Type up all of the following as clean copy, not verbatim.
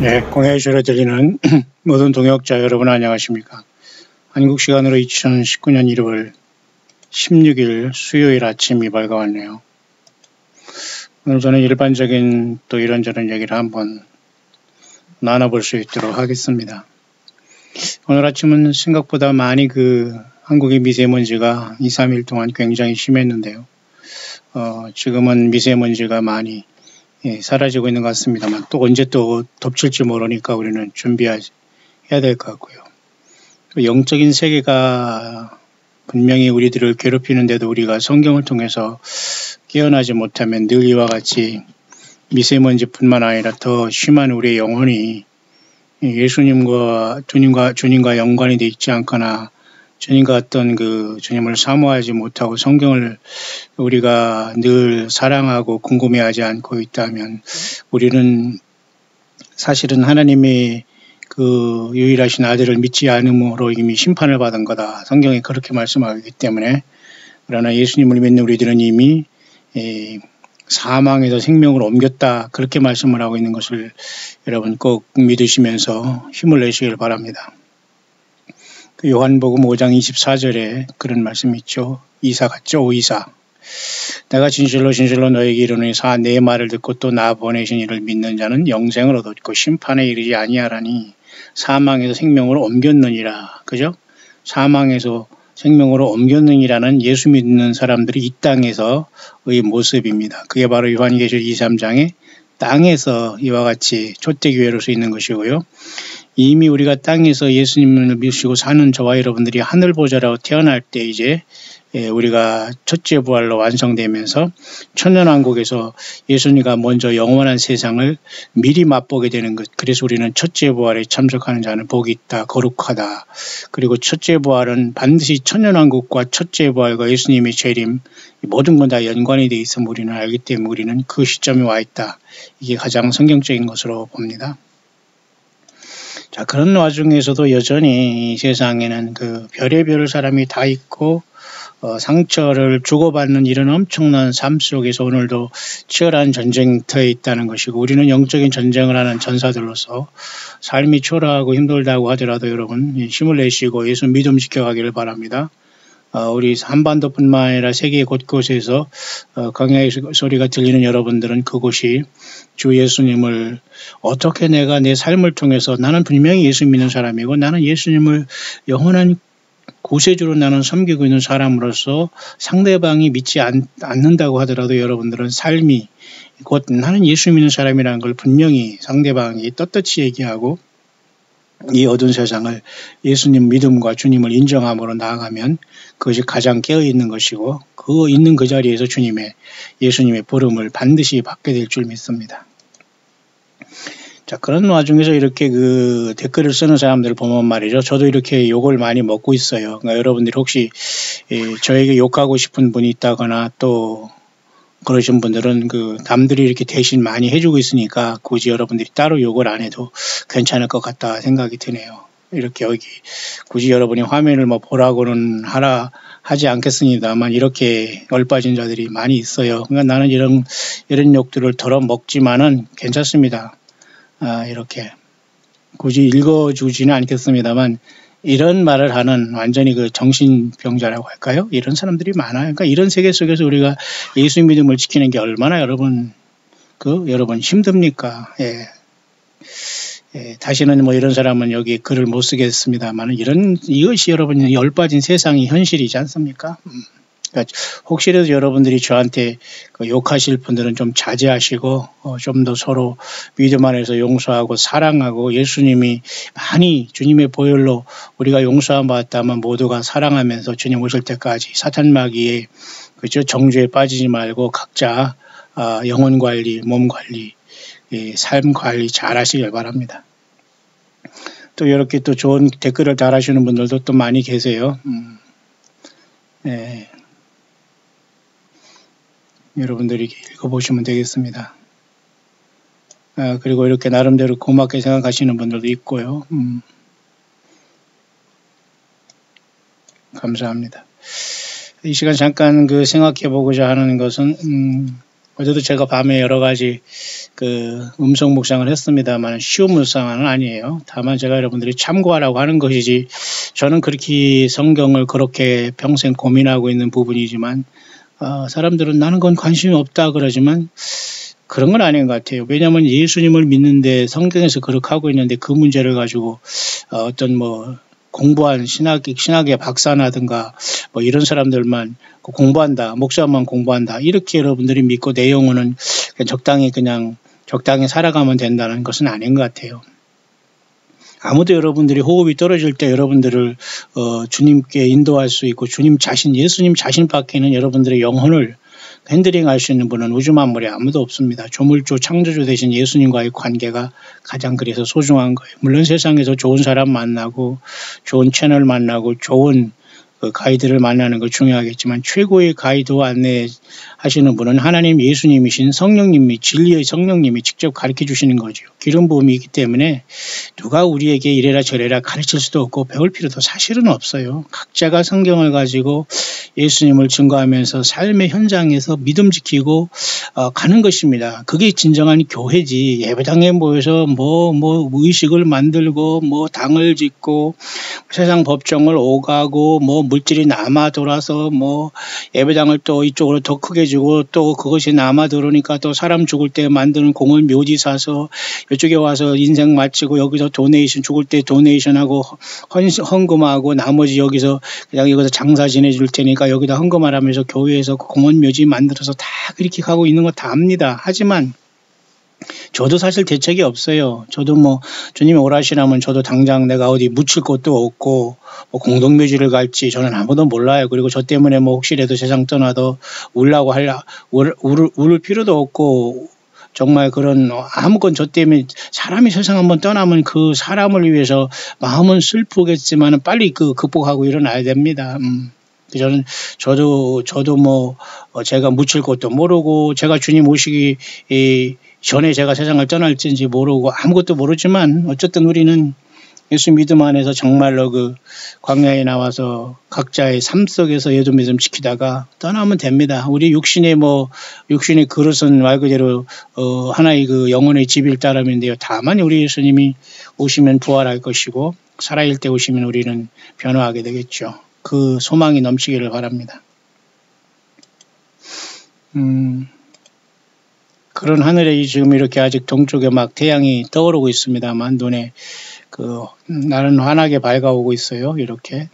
네, 공회에서 들리는 모든 동역자 여러분 안녕하십니까. 한국 시간으로 2019년 1월 16일 수요일 아침이 밝아왔네요. 오늘 저는 일반적인 또 이런저런 얘기를 한번 나눠볼 수 있도록 하겠습니다. 오늘 아침은 생각보다 많이 한국의 미세먼지가 2, 3일 동안 굉장히 심했는데요. 지금은 미세먼지가 많이 사라지고 있는 것 같습니다만 또 언제 또 덮칠지 모르니까 우리는 준비해야 될 것 같고요. 영적인 세계가 분명히 우리들을 괴롭히는데도 우리가 성경을 통해서 깨어나지 못하면 늘 이와 같이 미세먼지뿐만 아니라 더 심한 우리의 영혼이 예수님과 주님과 연관이 되어 있지 않거나 주님과 어떤 주님을 사모하지 못하고 성경을 우리가 늘 사랑하고 궁금해하지 않고 있다면 우리는 사실은 하나님의 유일하신 아들을 믿지 않음으로 이미 심판을 받은 거다. 성경이 그렇게 말씀하기 때문에 그러나 예수님을 믿는 우리들은 이미 사망에서 생명으로 옮겼다. 그렇게 말씀을 하고 있는 것을 여러분 꼭 믿으시면서 힘을 내시길 바랍니다. 요한복음 5장 24절에 그런 말씀이 있죠. 이사 같죠. 오이사. 내가 진실로 너에게 이르노니 내 말을 듣고 또 나 보내신 이를 믿는 자는 영생을 얻었고 심판에 이르지 아니하라니 사망에서 생명으로 옮겼느니라. 그죠? 사망에서 생명으로 옮겼느니라는 예수 믿는 사람들이 이 땅에서의 모습입니다. 그게 바로 요한계시록 23장에 땅에서 이와 같이 촛대교회로서 있는 것이고요. 이미 우리가 땅에서 예수님을 믿으시고 사는 저와 여러분들이 하늘보좌라고 태어날 때 이제 우리가 첫째 부활로 완성되면서 천년왕국에서 예수님과 먼저 영원한 세상을 미리 맛보게 되는 것. 그래서 우리는 첫째 부활에 참석하는 자는 복이 있다, 거룩하다. 그리고 첫째 부활은 반드시 천년왕국과 첫째 부활과 예수님의 재림 모든 건 다 연관이 되어 있음을 우리는 알기 때문에 우리는 그 시점에 와 있다. 이게 가장 성경적인 것으로 봅니다. 자, 그런 와중에서도 여전히 이 세상에는 별의별 사람이 다 있고 상처를 주고받는 이런 엄청난 삶 속에서 오늘도 치열한 전쟁터에 있다는 것이고 우리는 영적인 전쟁을 하는 전사들로서 삶이 초라하고 힘들다고 하더라도 여러분 힘을 내시고 예수 믿음 지켜가기를 바랍니다. 우리 한반도뿐만 아니라 세계 곳곳에서 광야의 소리가 들리는 여러분들은 그곳이 주 예수님을 어떻게 내가 내 삶을 통해서 나는 분명히 예수 믿는 사람이고 나는 예수님을 영원한 구세주로 나는 섬기고 있는 사람으로서 상대방이 믿지 않는다고 하더라도 여러분들은 삶이 곧 나는 예수 믿는 사람이라는 걸 분명히 상대방이 떳떳이 얘기하고 이 어두운 세상을 예수님 믿음과 주님을 인정함으로 나아가면 그것이 가장 깨어있는 것이고 있는 그 자리에서 예수님의 부름을 반드시 받게 될 줄 믿습니다. 자, 그런 와중에서 이렇게 댓글을 쓰는 사람들을 보면 말이죠. 저도 이렇게 욕을 많이 먹고 있어요. 그러니까 여러분들이 혹시 저에게 욕하고 싶은 분이 있다거나 또 그러신 분들은 남들이 이렇게 대신 많이 해주고 있으니까 굳이 여러분들이 따로 욕을 안 해도 괜찮을 것 같다 생각이 드네요. 이렇게 여기 굳이 여러분이 화면을 보라고는 하지 않겠습니다만 이렇게 얼빠진 자들이 많이 있어요. 그러니까 나는 이런 욕들을 덜어 먹지만은 괜찮습니다. 이렇게 굳이 읽어주지는 않겠습니다만 이런 말을 하는 완전히 정신병자라고 할까요? 이런 사람들이 많아요. 그러니까 이런 세계 속에서 우리가 예수 믿음을 지키는 게 얼마나 여러분 힘듭니까? 다시는 이런 사람은 여기 글을 못 쓰겠습니다만 이것이 여러분 열빠진 세상의 현실이지 않습니까? 그러니까 혹시라도 여러분들이 저한테 욕하실 분들은 좀 자제하시고 좀 더 서로 믿음 안에서 용서하고 사랑하고 예수님이 많이 주님의 보혈로 우리가 용서함 받았다면 모두가 사랑하면서 주님 오실 때까지 사탄 마귀의 정죄에 빠지지 말고 각자 영혼 관리, 몸 관리, 삶 관리 잘 하시길 바랍니다. 또 이렇게 또 좋은 댓글을 달아주시는 분들도 또 많이 계세요. 여러분들이 읽어보시면 되겠습니다. 그리고 이렇게 나름대로 고맙게 생각하시는 분들도 있고요. 감사합니다. 이 시간 잠깐 생각해 보고자 하는 것은 어제도 제가 밤에 여러 가지 그 음성 묵상을 했습니다만 쉬운 묵상은 아니에요. 다만 제가 여러분들이 참고하라고 하는 것이지 저는 그렇게 성경을 그렇게 평생 고민하고 있는 부분이지만 사람들은 나는 그건 관심이 없다 그러지만 그런 건 아닌 것 같아요. 왜냐하면 예수님을 믿는데 성경에서 그렇게 하고 있는데 그 문제를 가지고 어떤 뭐 공부한 신학의 박사나든가 뭐 이런 사람들만 공부한다, 목사만 공부한다 이렇게 여러분들이 믿고 내 영혼은 적당히 살아가면 된다는 것은 아닌 것 같아요. 아무도 여러분들이 호흡이 떨어질 때 여러분들을 주님께 인도할 수 있고 예수님 자신밖에는 여러분들의 영혼을 핸들링할 수 있는 분은 우주 만물에 아무도 없습니다. 조물주 창조주 되신 예수님과의 관계가 가장 그래서 소중한 거예요. 물론 세상에서 좋은 사람 만나고 좋은 채널 만나고 좋은 가이드를 만나는 거 중요하겠지만 최고의 가이드와 안내하시는 분은 하나님 예수님이신 성령님이 진리의 성령님이 직접 가르쳐 주시는 거죠. 기름 부음이 있기 때문에 누가 우리에게 이래라 저래라 가르칠 수도 없고 배울 필요도 사실은 없어요. 각자가 성경을 가지고 예수님을 증거하면서 삶의 현장에서 믿음 지키고 가는 것입니다. 그게 진정한 교회지. 예배당에 모여서 뭐 의식을 만들고 뭐 당을 짓고 세상 법정을 오가고 뭐 물질이 남아 돌아서 뭐 예배당을 또 이쪽으로 더 크게 주고 또 그것이 남아 들어오니까 또 사람 죽을 때 만드는 공을 묘지 사서 이쪽에 와서 인생 마치고 여기서 도네이션 죽을 때 도네이션하고 헌금하고 나머지 여기서 장사 지내줄 테니까 여기다 헌금하라면서 교회에서 공원 묘지 만들어서 다 그렇게 하고 있는 거 다 압니다. 하지만 저도 사실 대책이 없어요. 저도 뭐 주님이 오라시라면 저도 당장 내가 어디 묻힐 곳도 없고 뭐 공동묘지를 갈지 저는 아무도 몰라요. 그리고 저 때문에 뭐 혹시라도 세상 떠나도 울을 필요도 없고 정말 그런 아무건 저 때문에 사람이 세상 한번 떠나면 그 사람을 위해서 마음은 슬프겠지만 빨리 극복하고 일어나야 됩니다. 저도 뭐 제가 묻힐 것도 모르고 제가 주님 오시기 전에 제가 세상을 떠날지 모르고 아무것도 모르지만 어쨌든 우리는 예수 믿음 안에서 정말로 그 광야에 나와서 각자의 삶 속에서 예수 믿음 지키다가 떠나면 됩니다. 우리 육신의 그릇은 말 그대로 하나의 그 영혼의 집일 따름인데요. 다만 우리 예수님이 오시면 부활할 것이고 살아있을 때 오시면 우리는 변화하게 되겠죠. 그 소망이 넘치기를 바랍니다. 그런 하늘에 지금 이렇게 아직 동쪽에 막 태양이 떠오르고 있습니다만 눈에 날은 환하게 밝아오고 있어요. 이렇게.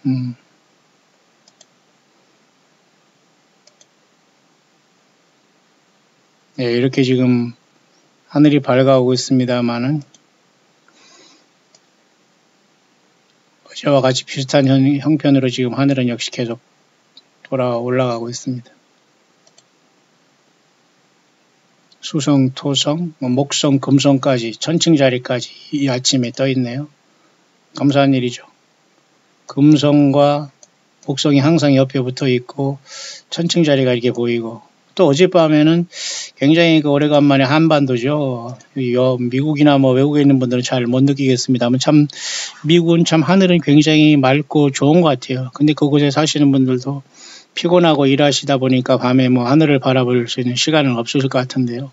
네, 이렇게 지금 하늘이 밝아오고 있습니다만은 어제와 같이 비슷한 형편으로 지금 하늘은 역시 계속 올라가고 있습니다. 수성, 토성, 목성, 금성까지 천칭자리까지 이 아침에 떠 있네요. 감사한 일이죠. 금성과 목성이 항상 옆에 붙어 있고 천칭자리가 이렇게 보이고 또 어젯밤에는 굉장히 오래간만에 한반도죠. 미국이나 뭐 외국에 있는 분들은 잘 못 느끼겠습니다만 참 미국은 참 하늘은 굉장히 맑고 좋은 것 같아요. 근데 그곳에 사시는 분들도 피곤하고 일하시다 보니까 밤에 뭐 하늘을 바라볼 수 있는 시간은 없을 것 같은데요.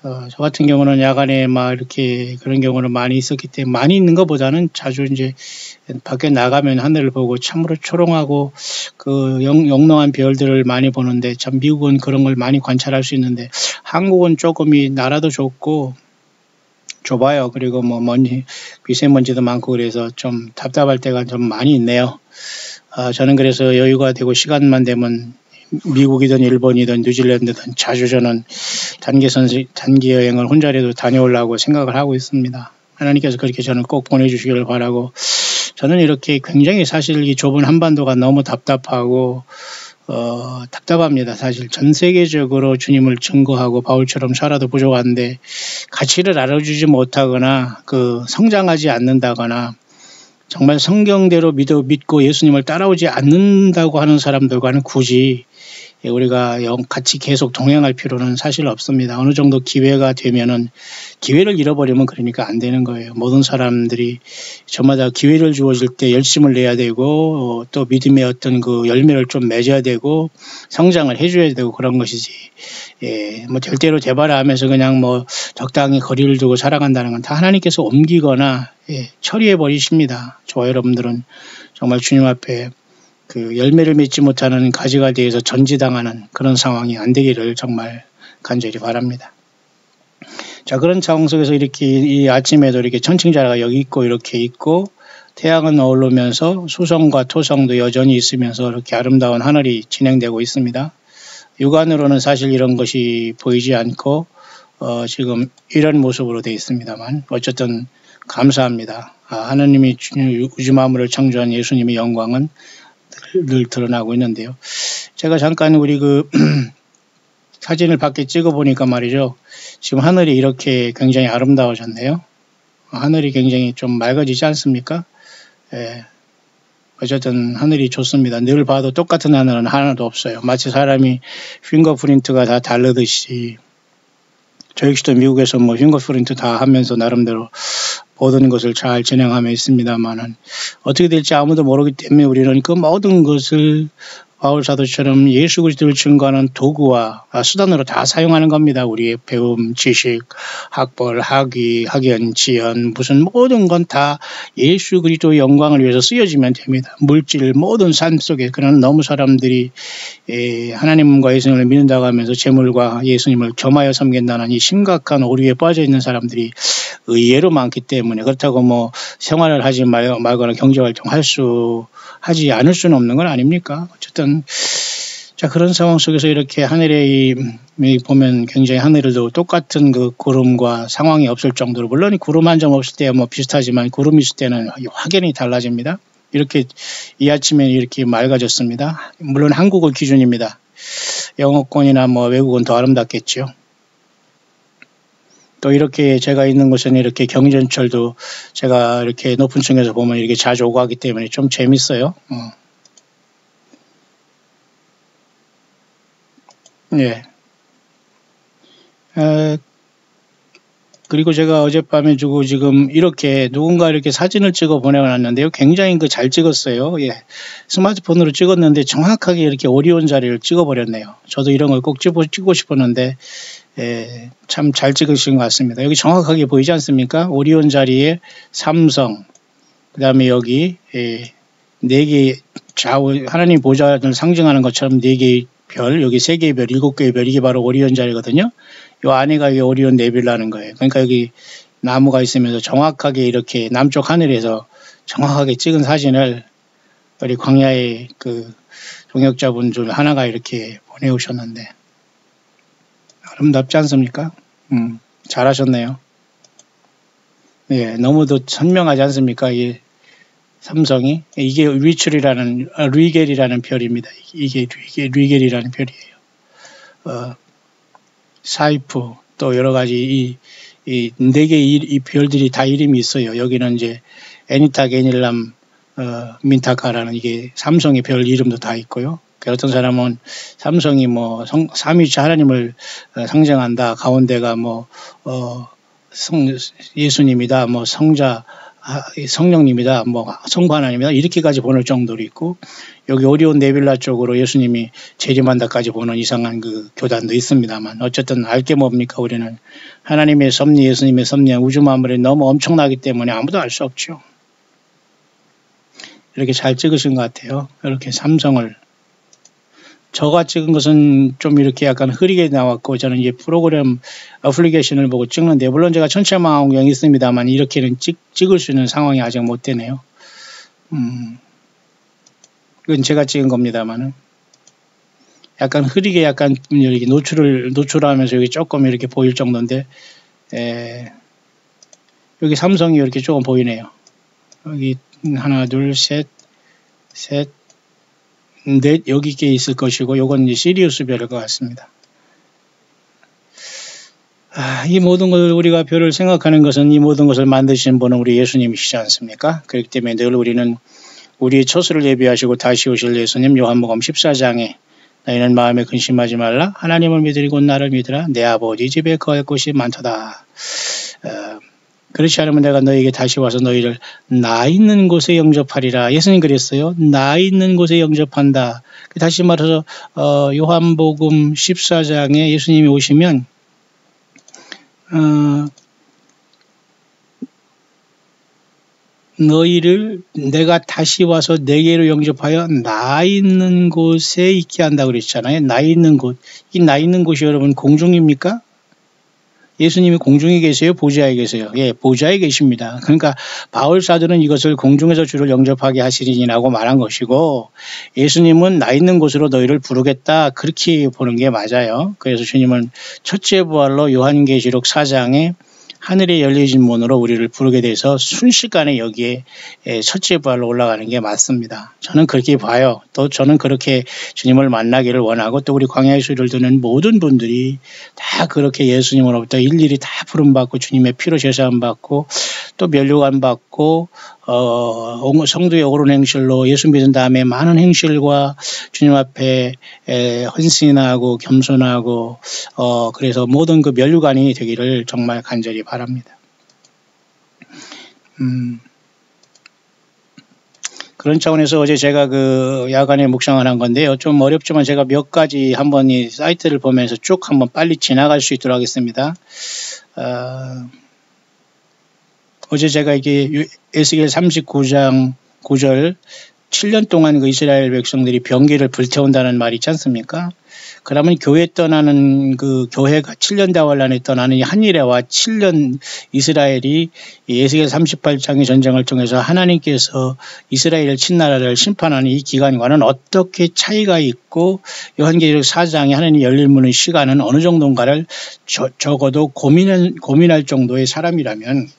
저 같은 경우는 야간에 막 이렇게 그런 경우는 많이 있었기 때문에 많이 있는 것보다는 자주 이제 밖에 나가면 하늘을 보고 참으로 초롱하고 그 영롱한 별들을 많이 보는데 참 미국은 그런 걸 많이 관찰할 수 있는데 한국은 조금이 나라도 좁고 좁아요. 그리고 뭐 미세먼지도 많고 그래서 좀 답답할 때가 좀 많이 있네요. 저는 그래서 여유가 되고 시간만 되면 미국이든 일본이든 뉴질랜드든 자주 저는 단기 여행을 혼자라도 다녀오려고 생각을 하고 있습니다. 하나님께서 그렇게 저는 꼭 보내주시기를 바라고 저는 이렇게 굉장히 사실 이 좁은 한반도가 너무 답답하고 답답합니다. 사실 전 세계적으로 주님을 증거하고 바울처럼 살아도 부족한데 가치를 알아주지 못하거나 성장하지 않는다거나 정말 성경대로 믿고 예수님을 따라오지 않는다고 하는 사람들과는 굳이 우리가 같이 계속 동행할 필요는 사실 없습니다. 어느 정도 기회가 되면은 기회를 잃어버리면 그러니까 안 되는 거예요. 모든 사람들이 저마다 기회를 주어질 때 열심을 내야 되고 또 믿음의 어떤 그 열매를 좀 맺어야 되고 성장을 해줘야 되고 그런 것이지. 뭐 절대로 대바라하면서 그냥 뭐 적당히 거리를 두고 살아간다는 건 다 하나님께서 옮기거나 처리해 버리십니다. 저와 여러분들은 정말 주님 앞에 그 열매를 맺지 못하는 가지가 되어서 전지당하는 그런 상황이 안 되기를 정말 간절히 바랍니다. 자, 그런 상황 속에서 이렇게 이 아침에도 이렇게 천칭자가 여기 있고 이렇게 있고 태양은 어우르면서 수성과 토성도 여전히 있으면서 이렇게 아름다운 하늘이 진행되고 있습니다. 육안으로는 사실 이런 것이 보이지 않고 지금 이런 모습으로 되어 있습니다만 어쨌든 감사합니다. 하나님이 우주 만물을 창조한 예수님의 영광은 늘 드러나고 있는데요. 제가 잠깐 우리 그 사진을 밖에 찍어 보니까 말이죠. 지금 하늘이 이렇게 굉장히 아름다워졌네요. 하늘이 굉장히 좀 맑아지지 않습니까? 어쨌든 하늘이 좋습니다. 늘 봐도 똑같은 하늘은 하나도 없어요. 마치 사람이 핑거프린트가 다 다르듯이 저 역시도 미국에서 뭐 핑거프린트 다 하면서 나름대로 모든 것을 잘 진행하며 있습니다만은 어떻게 될지 아무도 모르기 때문에 우리는 그 모든 것을 바울 사도처럼 예수 그리스도를 증거하는 도구와 수단으로 다 사용하는 겁니다. 우리의 배움, 지식, 학벌, 학위, 학연, 지연 무슨 모든 건 다 예수 그리스도의 영광을 위해서 쓰여지면 됩니다. 물질 모든 삶 속에 그런 너무 사람들이 하나님과 예수님을 믿는다고 하면서 재물과 예수님을 겸하여 섬긴다는 이 심각한 오류에 빠져 있는 사람들이 의외로 많기 때문에 그렇다고 뭐 생활을 하지 말거나 경제활동 하지 않을 수는 없는 건 아닙니까? 어쨌든 자 그런 상황 속에서 이렇게 하늘에 보면 굉장히 하늘에도 똑같은 그 구름과 상황이 없을 정도로 물론 구름 한 점 없을 때야 뭐 비슷하지만 구름 있을 때는 확연히 달라집니다. 이렇게 이 아침에 이렇게 맑아졌습니다. 물론 한국을 기준입니다. 영어권이나 뭐 외국은 더 아름답겠죠. 또 이렇게 제가 있는 곳에는 이렇게 경전철도 제가 이렇게 높은 층에서 보면 이렇게 자주 오고 하기 때문에 좀 재밌어요. 예. 그리고 제가 어젯밤에 주고 지금 이렇게 누군가 이렇게 사진을 찍어 보내놨는데요. 굉장히 잘 찍었어요. 예. 스마트폰으로 찍었는데 정확하게 이렇게 오리온 자리를 찍어 버렸네요. 저도 이런 걸 꼭 찍고 싶었는데 참 잘 찍으신 것 같습니다. 여기 정확하게 보이지 않습니까? 오리온 자리에 삼성, 그 다음에 여기 4개 좌우 하나님 보좌를 상징하는 것처럼 4개의 별, 여기 3개의 별, 7개의 별, 이게 바로 오리온 자리거든요. 요 안에가 이게 오리온 네뷸라는 거예요. 그러니까 여기 나무가 있으면서 정확하게 이렇게 남쪽 하늘에서 정확하게 찍은 사진을 우리 광야의 그 동역자분 중 하나가 이렇게 보내오셨는데 아름답지 않습니까? 잘하셨네요. 예, 너무도 선명하지 않습니까? 이 삼성이 이게 리겔이라는 별입니다. 이게 리겔이라는 별이에요. 사이프 또 여러 가지 이 4개의 이 별들이 다 이름이 있어요. 여기는 이제 애니타 게닐람 민타카라는 이게 삼성의 별 이름도 다 있고요. 어떤 사람은 삼성이 뭐 삼위일체 하나님을 상징한다. 가운데가 뭐 예수님이다. 뭐 성령님이다. 뭐 성부 하나님이다. 이렇게까지 보낼 정도로 있고 여기 오리온 네뷸라 쪽으로 예수님이 재림한다까지 보는 이상한 그 교단도 있습니다만 어쨌든 알게 뭡니까? 우리는 하나님의 섭리, 예수님의 섭리, 우주 만물이 너무 엄청나기 때문에 아무도 알 수 없죠. 이렇게 잘 찍으신 것 같아요. 이렇게 삼성을 저가 찍은 것은 좀 이렇게 약간 흐리게 나왔고 저는 이제 프로그램 어플리케이션을 보고 찍는데 물론 제가 천체망원경이 있습니다만 이렇게는 찍을 수 있는 상황이 아직 못 되네요. 이건 제가 찍은 겁니다만은 약간 흐리게 약간 이렇게 노출하면서 여기 조금 이렇게 보일 정도인데 여기 삼성이 이렇게 조금 보이네요. 여기 하나 둘 셋 넷 여기 게 있을 것이고 요건 이제 시리우스 별일 것 같습니다. 이 모든 걸 우리가 별을 생각하는 것은 이 모든 것을 만드신 분은 우리 예수님이시지 않습니까? 그렇기 때문에 늘 우리는 우리의 처수를 예비하시고 다시 오실 예수님 요한복음 14장에 너희는 마음에 근심하지 말라. 하나님을 믿으리고 나를 믿으라. 내 아버지 집에 거할 곳이 많도다. 그렇지 않으면 내가 너희에게 다시 와서 너희를 나 있는 곳에 영접하리라. 예수님 그랬어요. 나 있는 곳에 영접한다. 다시 말해서 요한복음 14장에 예수님이 오시면 너희를 내가 다시 와서 내게로 영접하여 나 있는 곳에 있게 한다고 그랬잖아요. 나 있는 곳. 이 나 있는 곳이 여러분 공중입니까? 예수님이 공중에 계세요? 보좌에 계세요? 예, 보좌에 계십니다. 그러니까 바울 사도는 이것을 공중에서 주를 영접하게 하시리니라고 말한 것이고, 예수님은 나 있는 곳으로 너희를 부르겠다, 그렇게 보는 게 맞아요. 그래서 주님은 첫째 부활로 요한계시록 4장에 하늘에 열려진 문으로 우리를 부르게 돼서 순식간에 여기에 첫째 부활로 올라가는 게 맞습니다. 저는 그렇게 봐요. 또 저는 그렇게 주님을 만나기를 원하고, 또 우리 광야의 소리를 듣는 모든 분들이 다 그렇게 예수님으로부터 일일이 다 부름받고 주님의 피로 제사함 받고 또 면류관 받고 성도의 옳은 행실로 예수 믿은 다음에 많은 행실과 주님 앞에 헌신하고 겸손하고 그래서 모든 그 면류관이 되기를 정말 간절히 바랍니다. 그런 차원에서 어제 제가 그 야간에 묵상을 한 건데요. 좀 어렵지만 제가 몇 가지 한번 이 사이트를 보면서 쭉 한번 빨리 지나갈 수 있도록 하겠습니다. 어제 제가 이게 에스겔 39장 9절 7년 동안 그 이스라엘 백성들이 병기를 불태운다는 말이 있지 않습니까? 그러면 교회 떠나는 그 교회가 7년 다환란에 떠나는 이 한일회와 7년 이스라엘이 에스겔 38장의 전쟁을 통해서 하나님께서 이스라엘 친나라를 심판하는 이 기간과는 어떻게 차이가 있고 요한계시록 4장에 하나님 열릴 문의 시간은 어느 정도인가를 적어도 고민할 정도의 사람이라면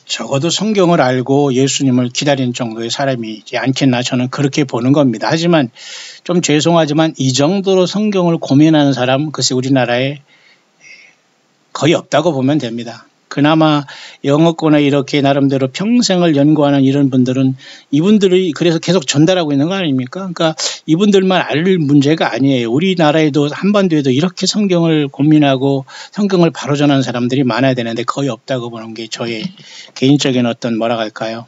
적어도 성경을 알고 예수님을 기다리는 정도의 사람이지 않겠나, 저는 그렇게 보는 겁니다. 하지만 좀 죄송하지만 이 정도로 성경을 고민하는 사람 글쎄 우리나라에 거의 없다고 보면 됩니다. 그나마 영어권에 이렇게 나름대로 평생을 연구하는 이런 분들은 이분들이 그래서 계속 전달하고 있는 거 아닙니까? 그러니까 이분들만 알 문제가 아니에요. 우리나라에도 한반도에도 이렇게 성경을 고민하고 성경을 바로 전하는 사람들이 많아야 되는데 거의 없다고 보는 게 저의 개인적인 어떤 뭐라 할까요?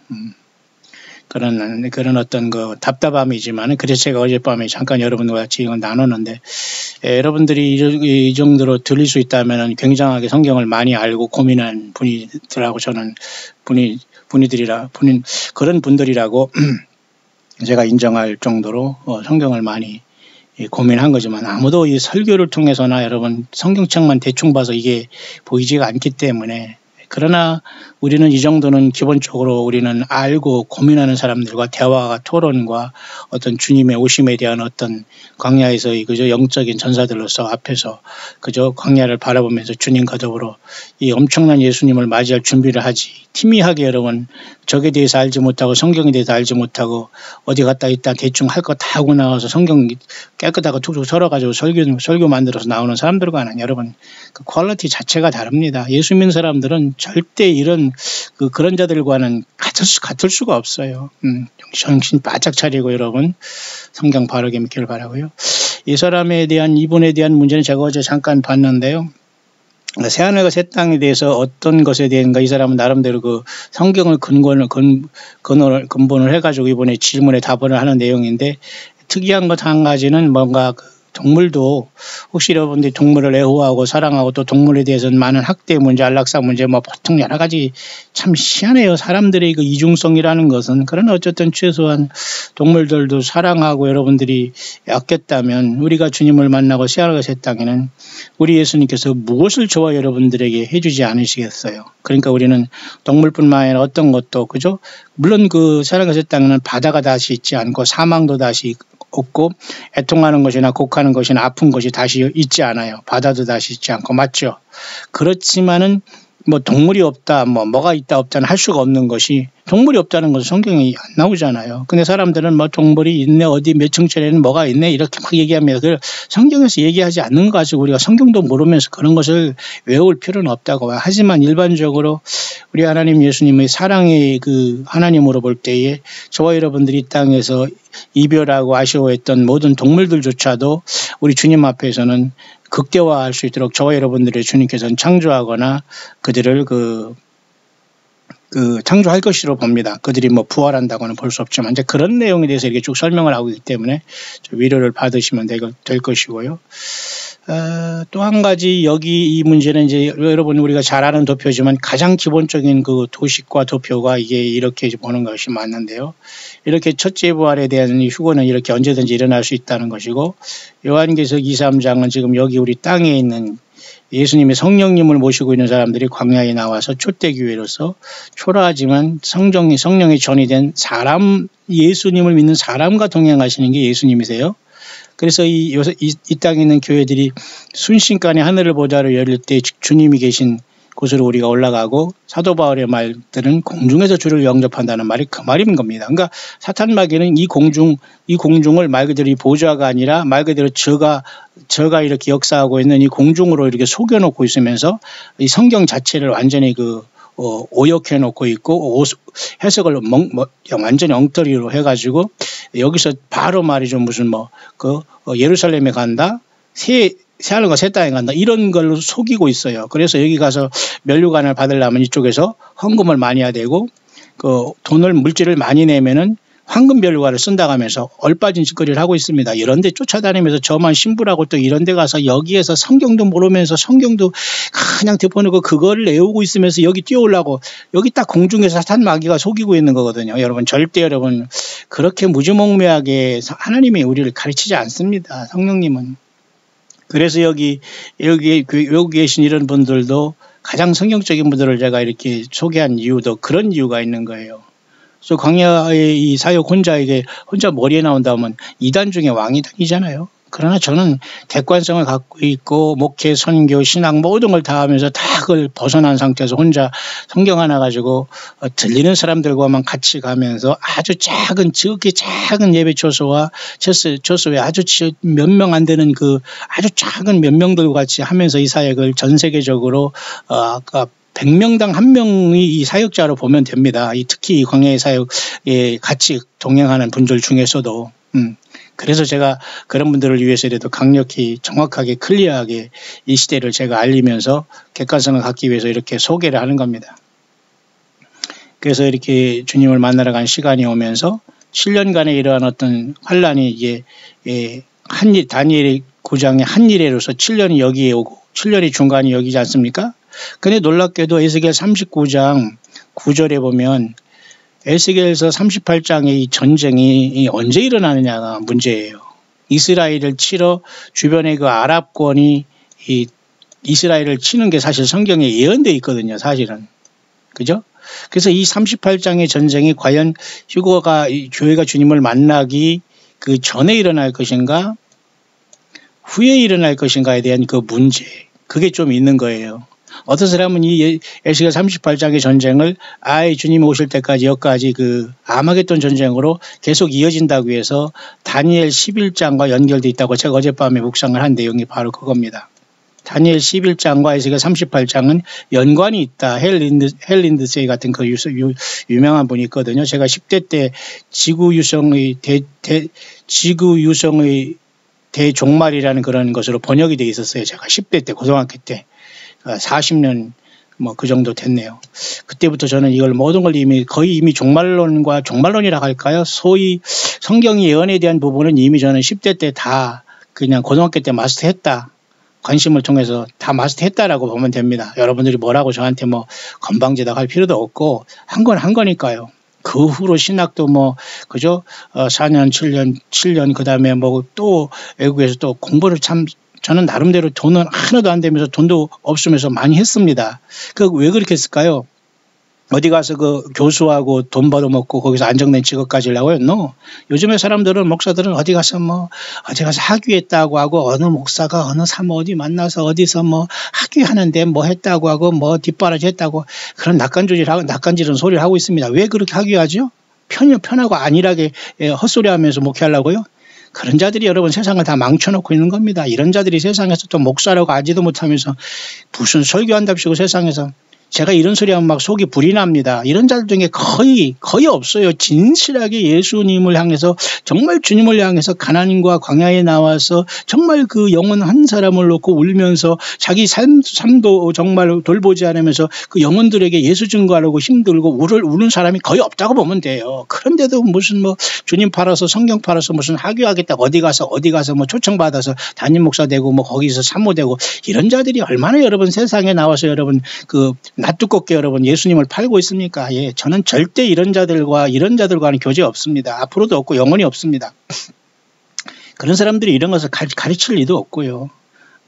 그런 어떤 그 답답함이지만, 그래서 제가 어젯밤에 잠깐 여러분과 같이 이건 나눴는데, 여러분들이 이 정도로 들릴 수 있다면 굉장하게 성경을 많이 알고 고민한 분이더라고, 저는 그런 분들이라고 제가 인정할 정도로 성경을 많이 고민한 거지만, 아무도 이 설교를 통해서나 여러분 성경책만 대충 봐서 이게 보이지가 않기 때문에, 그러나 우리는 이 정도는 기본적으로 우리는 알고 고민하는 사람들과 대화와 토론과 어떤 주님의 오심에 대한 어떤 광야에서 그저 영적인 전사들로서 앞에서 그저 광야를 바라보면서 주님과 더불어 이 엄청난 예수님을 맞이할 준비를 하지, 희미하게 여러분 적에 대해서 알지 못하고 성경에 대해서 알지 못하고 어디 갔다 있다 대충 할 거 다 하고 나와서 성경 깨끗하고 툭툭 썰어가지고 설교 만들어서 나오는 사람들과는 여러분 그 퀄리티 자체가 다릅니다. 예수 믿는 사람들은 절대 이런 그런 자들과는 같을 수가 없어요. 정신 바짝 차리고 여러분 성경 바르게 믿기를 바라고요. 이 사람에 대한 이분에 대한 문제는 제가 어제 잠깐 봤는데요. 새하늘과 새 땅에 대해서 어떤 것에 대한가 이 사람은 나름대로 그 성경을 근본을 해가지고 이번에 질문에 답을 하는 내용인데, 특이한 것 한 가지는 뭔가 동물도 혹시 여러분들이 동물을 애호하고 사랑하고 또 동물에 대해서는 많은 학대 문제, 안락사 문제 뭐 보통 여러 가지 참 희한해요. 사람들의 그 이중성이라는 것은. 그러나 어쨌든 최소한 동물들도 사랑하고 여러분들이 아꼈다면 우리가 주님을 만나고 새하늘과 새 땅에는 우리 예수님께서 무엇을 저와 여러분들에게 해주지 않으시겠어요. 그러니까 우리는 동물뿐만 아니라 어떤 것도 그죠? 물론 그 새하늘과 새 땅에는 바다가 다시 있지 않고 사망도 다시 없고 애통하는 것이나 곡하는 것이나 아픈 것이 다시 있지 않아요. 바다도 다시 있지 않고, 맞죠? 그렇지만은 뭐 동물이 없다, 뭐가 있다 없다는 할 수가 없는 것이 동물이 없다는 것은 성경이 안 나오잖아요. 근데 사람들은 뭐 동물이 있네, 어디 몇 층짜리는 뭐가 있네 이렇게 막 얘기합니다. 그걸 성경에서 얘기하지 않는 거 가지고 우리가 성경도 모르면서 그런 것을 외울 필요는 없다고. 하지만 일반적으로 우리 하나님 예수님의 사랑의 그 하나님으로 볼 때에 저와 여러분들이 땅에서 이별하고 아쉬워했던 모든 동물들조차도 우리 주님 앞에서는 극대화할 수 있도록 저와 여러분들의 주님께서는 창조하거나 그들을 창조할 것으로 봅니다. 그들이 뭐 부활한다고는 볼 수 없지만 이제 그런 내용에 대해서 이렇게 쭉 설명을 하고 있기 때문에 위로를 받으시면 될 것이고요. 또 한 가지 여기 이 문제는 이제 여러분 우리가 잘 아는 도표지만 가장 기본적인 그 도식과 도표가 이게 이렇게 보는 것이 맞는데요. 이렇게 첫째 부활에 대한 휴거는 이렇게 언제든지 일어날 수 있다는 것이고 요한계시록 2, 3장은 지금 여기 우리 땅에 있는 예수님의 성령님을 모시고 있는 사람들이 광야에 나와서 초대교회로서 초라하지만 성령의 전이 된 사람, 예수님을 믿는 사람과 동행하시는 게 예수님이세요. 그래서 이 땅에 있는 교회들이 순식간에 하늘을 보좌로 열릴 때 주님이 계신 곳으로 우리가 올라가고 사도 바울의 말들은 공중에서 주를 영접한다는 말이 그 말인 겁니다. 그러니까 사탄 마귀는 이 공중을 말 그대로 이 보좌가 아니라 말 그대로 저가 이렇게 역사하고 있는 이 공중으로 이렇게 속여놓고 있으면서 이 성경 자체를 완전히 오역해 놓고 있고 해석을 완전히 엉터리로 해가지고 여기서 바로 말이죠. 무슨 예루살렘에 간다, 새 하늘과 새 땅에 간다 이런 걸로 속이고 있어요. 그래서 여기 가서 면류관을 받으려면 이쪽에서 헌금을 많이 해야 되고 물질을 많이 내면은 황금 면류관을 쓴다고 하면서 얼빠진 짓거리를 하고 있습니다. 이런 데 쫓아다니면서 저만 신부라고 또 이런 데 가서 여기에서 성경도 모르면서 성경도 그냥 덮어놓고 그거를 외우고 있으면서 여기 뛰어오려고 여기 딱 공중에서 사탄 마귀가 속이고 있는 거거든요. 여러분 절대 여러분 그렇게 무지몽매하게 하나님이 우리를 가르치지 않습니다. 성령님은. 그래서 여기 계신 이런 분들도 가장 성경적인 분들을 제가 이렇게 소개한 이유도 그런 이유가 있는 거예요. 그래서 광야의 이 사역 혼자 머리에 나온다면 이단 중에 왕이단이잖아요. 그러나 저는 객관성을 갖고 있고 목회, 선교, 신앙 모든 걸 다 하면서 다 그걸 벗어난 상태에서 혼자 성경 하나 가지고 들리는 사람들과만 같이 가면서 아주 지극히 작은 예배 초소와 초소에 아주 몇 명 안 되는 아주 작은 몇 명들 같이 하면서 이 사역을 전 세계적으로 아까 100명당 1명이 이 사역자로 보면 됩니다. 특히 이 광야의 사역에 같이 동행하는 분들 중에서도. 그래서 제가 그런 분들을 위해서라도 강력히 정확하게 클리어하게 이 시대를 제가 알리면서 객관성을 갖기 위해서 이렇게 소개를 하는 겁니다. 그래서 이렇게 주님을 만나러 간 시간이 오면서 7년간에 이러한 어떤 환란이 이게 다니엘의 9장의 한 일에로서 7년이 여기에 오고 7년이 중간이 여기지 않습니까? 근데 놀랍게도 에스겔 39장 9절에 보면 에스겔서 38장의 이 전쟁이 언제 일어나느냐가 문제예요. 이스라엘을 치러 주변의 그 아랍권이 이 이스라엘을 치는 게 사실 성경에 예언되어 있거든요. 사실은. 그죠? 그래서 이 38장의 전쟁이 과연 교회가 주님을 만나기 그 전에 일어날 것인가 후에 일어날 것인가에 대한 그 문제 그게 좀 있는 거예요. 어떤 사람은 이 에스겔 38장의 전쟁을 주님이 오실 때까지 여기까지 아마겟돈 전쟁으로 계속 이어진다고 해서 다니엘 11장과 연결되어 있다고 제가 어젯밤에 묵상을 한 내용이 바로 그겁니다. 다니엘 11장과 에스겔 38장은 연관이 있다. 헬린드세이 같은 유명한 분이 있거든요. 제가 10대 때 지구 유성의 대종말이라는 그런 것으로 번역이 되어 있었어요. 제가 10대 때 고등학교 때. 40년 그 정도 됐네요. 그때부터 저는 이걸 모든 걸 거의 이미 종말론이라 할까요? 소위 성경 예언에 대한 부분은 이미 저는 10대 때 다 그냥 고등학교 때 마스터했다. 관심을 통해서 다 마스터했다라고 보면 됩니다. 여러분들이 뭐라고 저한테 건방지다 할 필요도 없고 한 건 한 거니까요. 그 후로 신학도 그죠? 4년, 7년 그 다음에 또 외국에서 또 공부를 저는 나름대로 돈은 하나도 안 되면서 돈도 없으면서 많이 했습니다. 왜 그렇게 했을까요? 어디 가서 그 교수하고 돈 벌어먹고 거기서 안정된 직업 가지려고요? No. 요즘에 사람들은, 목사들은 어디 가서 학위했다고 하고, 어느 목사가 어느 사모 어디 만나서 어디서 학위하는데 했다고 하고, 뒷바라지 했다고, 그런 낯간지른 소리를 하고 있습니다. 왜 그렇게 학위하죠? 편하고 안일하게 헛소리 하면서 목회하려고요? 그런 자들이 여러분 세상을 다 망쳐놓고 있는 겁니다. 이런 자들이 세상에서 또 목사라고 알지도 못하면서 무슨 설교한답시고 세상에서, 제가 이런 소리 하면 막 속이 불이 납니다. 이런 자들 중에 거의 없어요. 진실하게 예수님을 향해서, 정말 주님을 향해서 가나님과 광야에 나와서 정말 그 영혼 한 사람을 놓고 울면서 자기 삶도 정말 돌보지 않으면서 그 영혼들에게 예수 증거하려고 힘들고 우는 사람이 거의 없다고 보면 돼요. 그런데도 무슨 주님 팔아서 성경 팔아서 무슨 학위하겠다고 어디 가서 초청받아서 담임 목사 되고 거기서 사모 되고, 이런 자들이 얼마나 여러분 세상에 나와서 여러분 낯두껍게 여러분 예수님을 팔고 있습니까? 예, 저는 절대 이런 자들과는 교제 없습니다. 앞으로도 없고 영원히 없습니다. 그런 사람들이 이런 것을 가르칠 리도 없고요.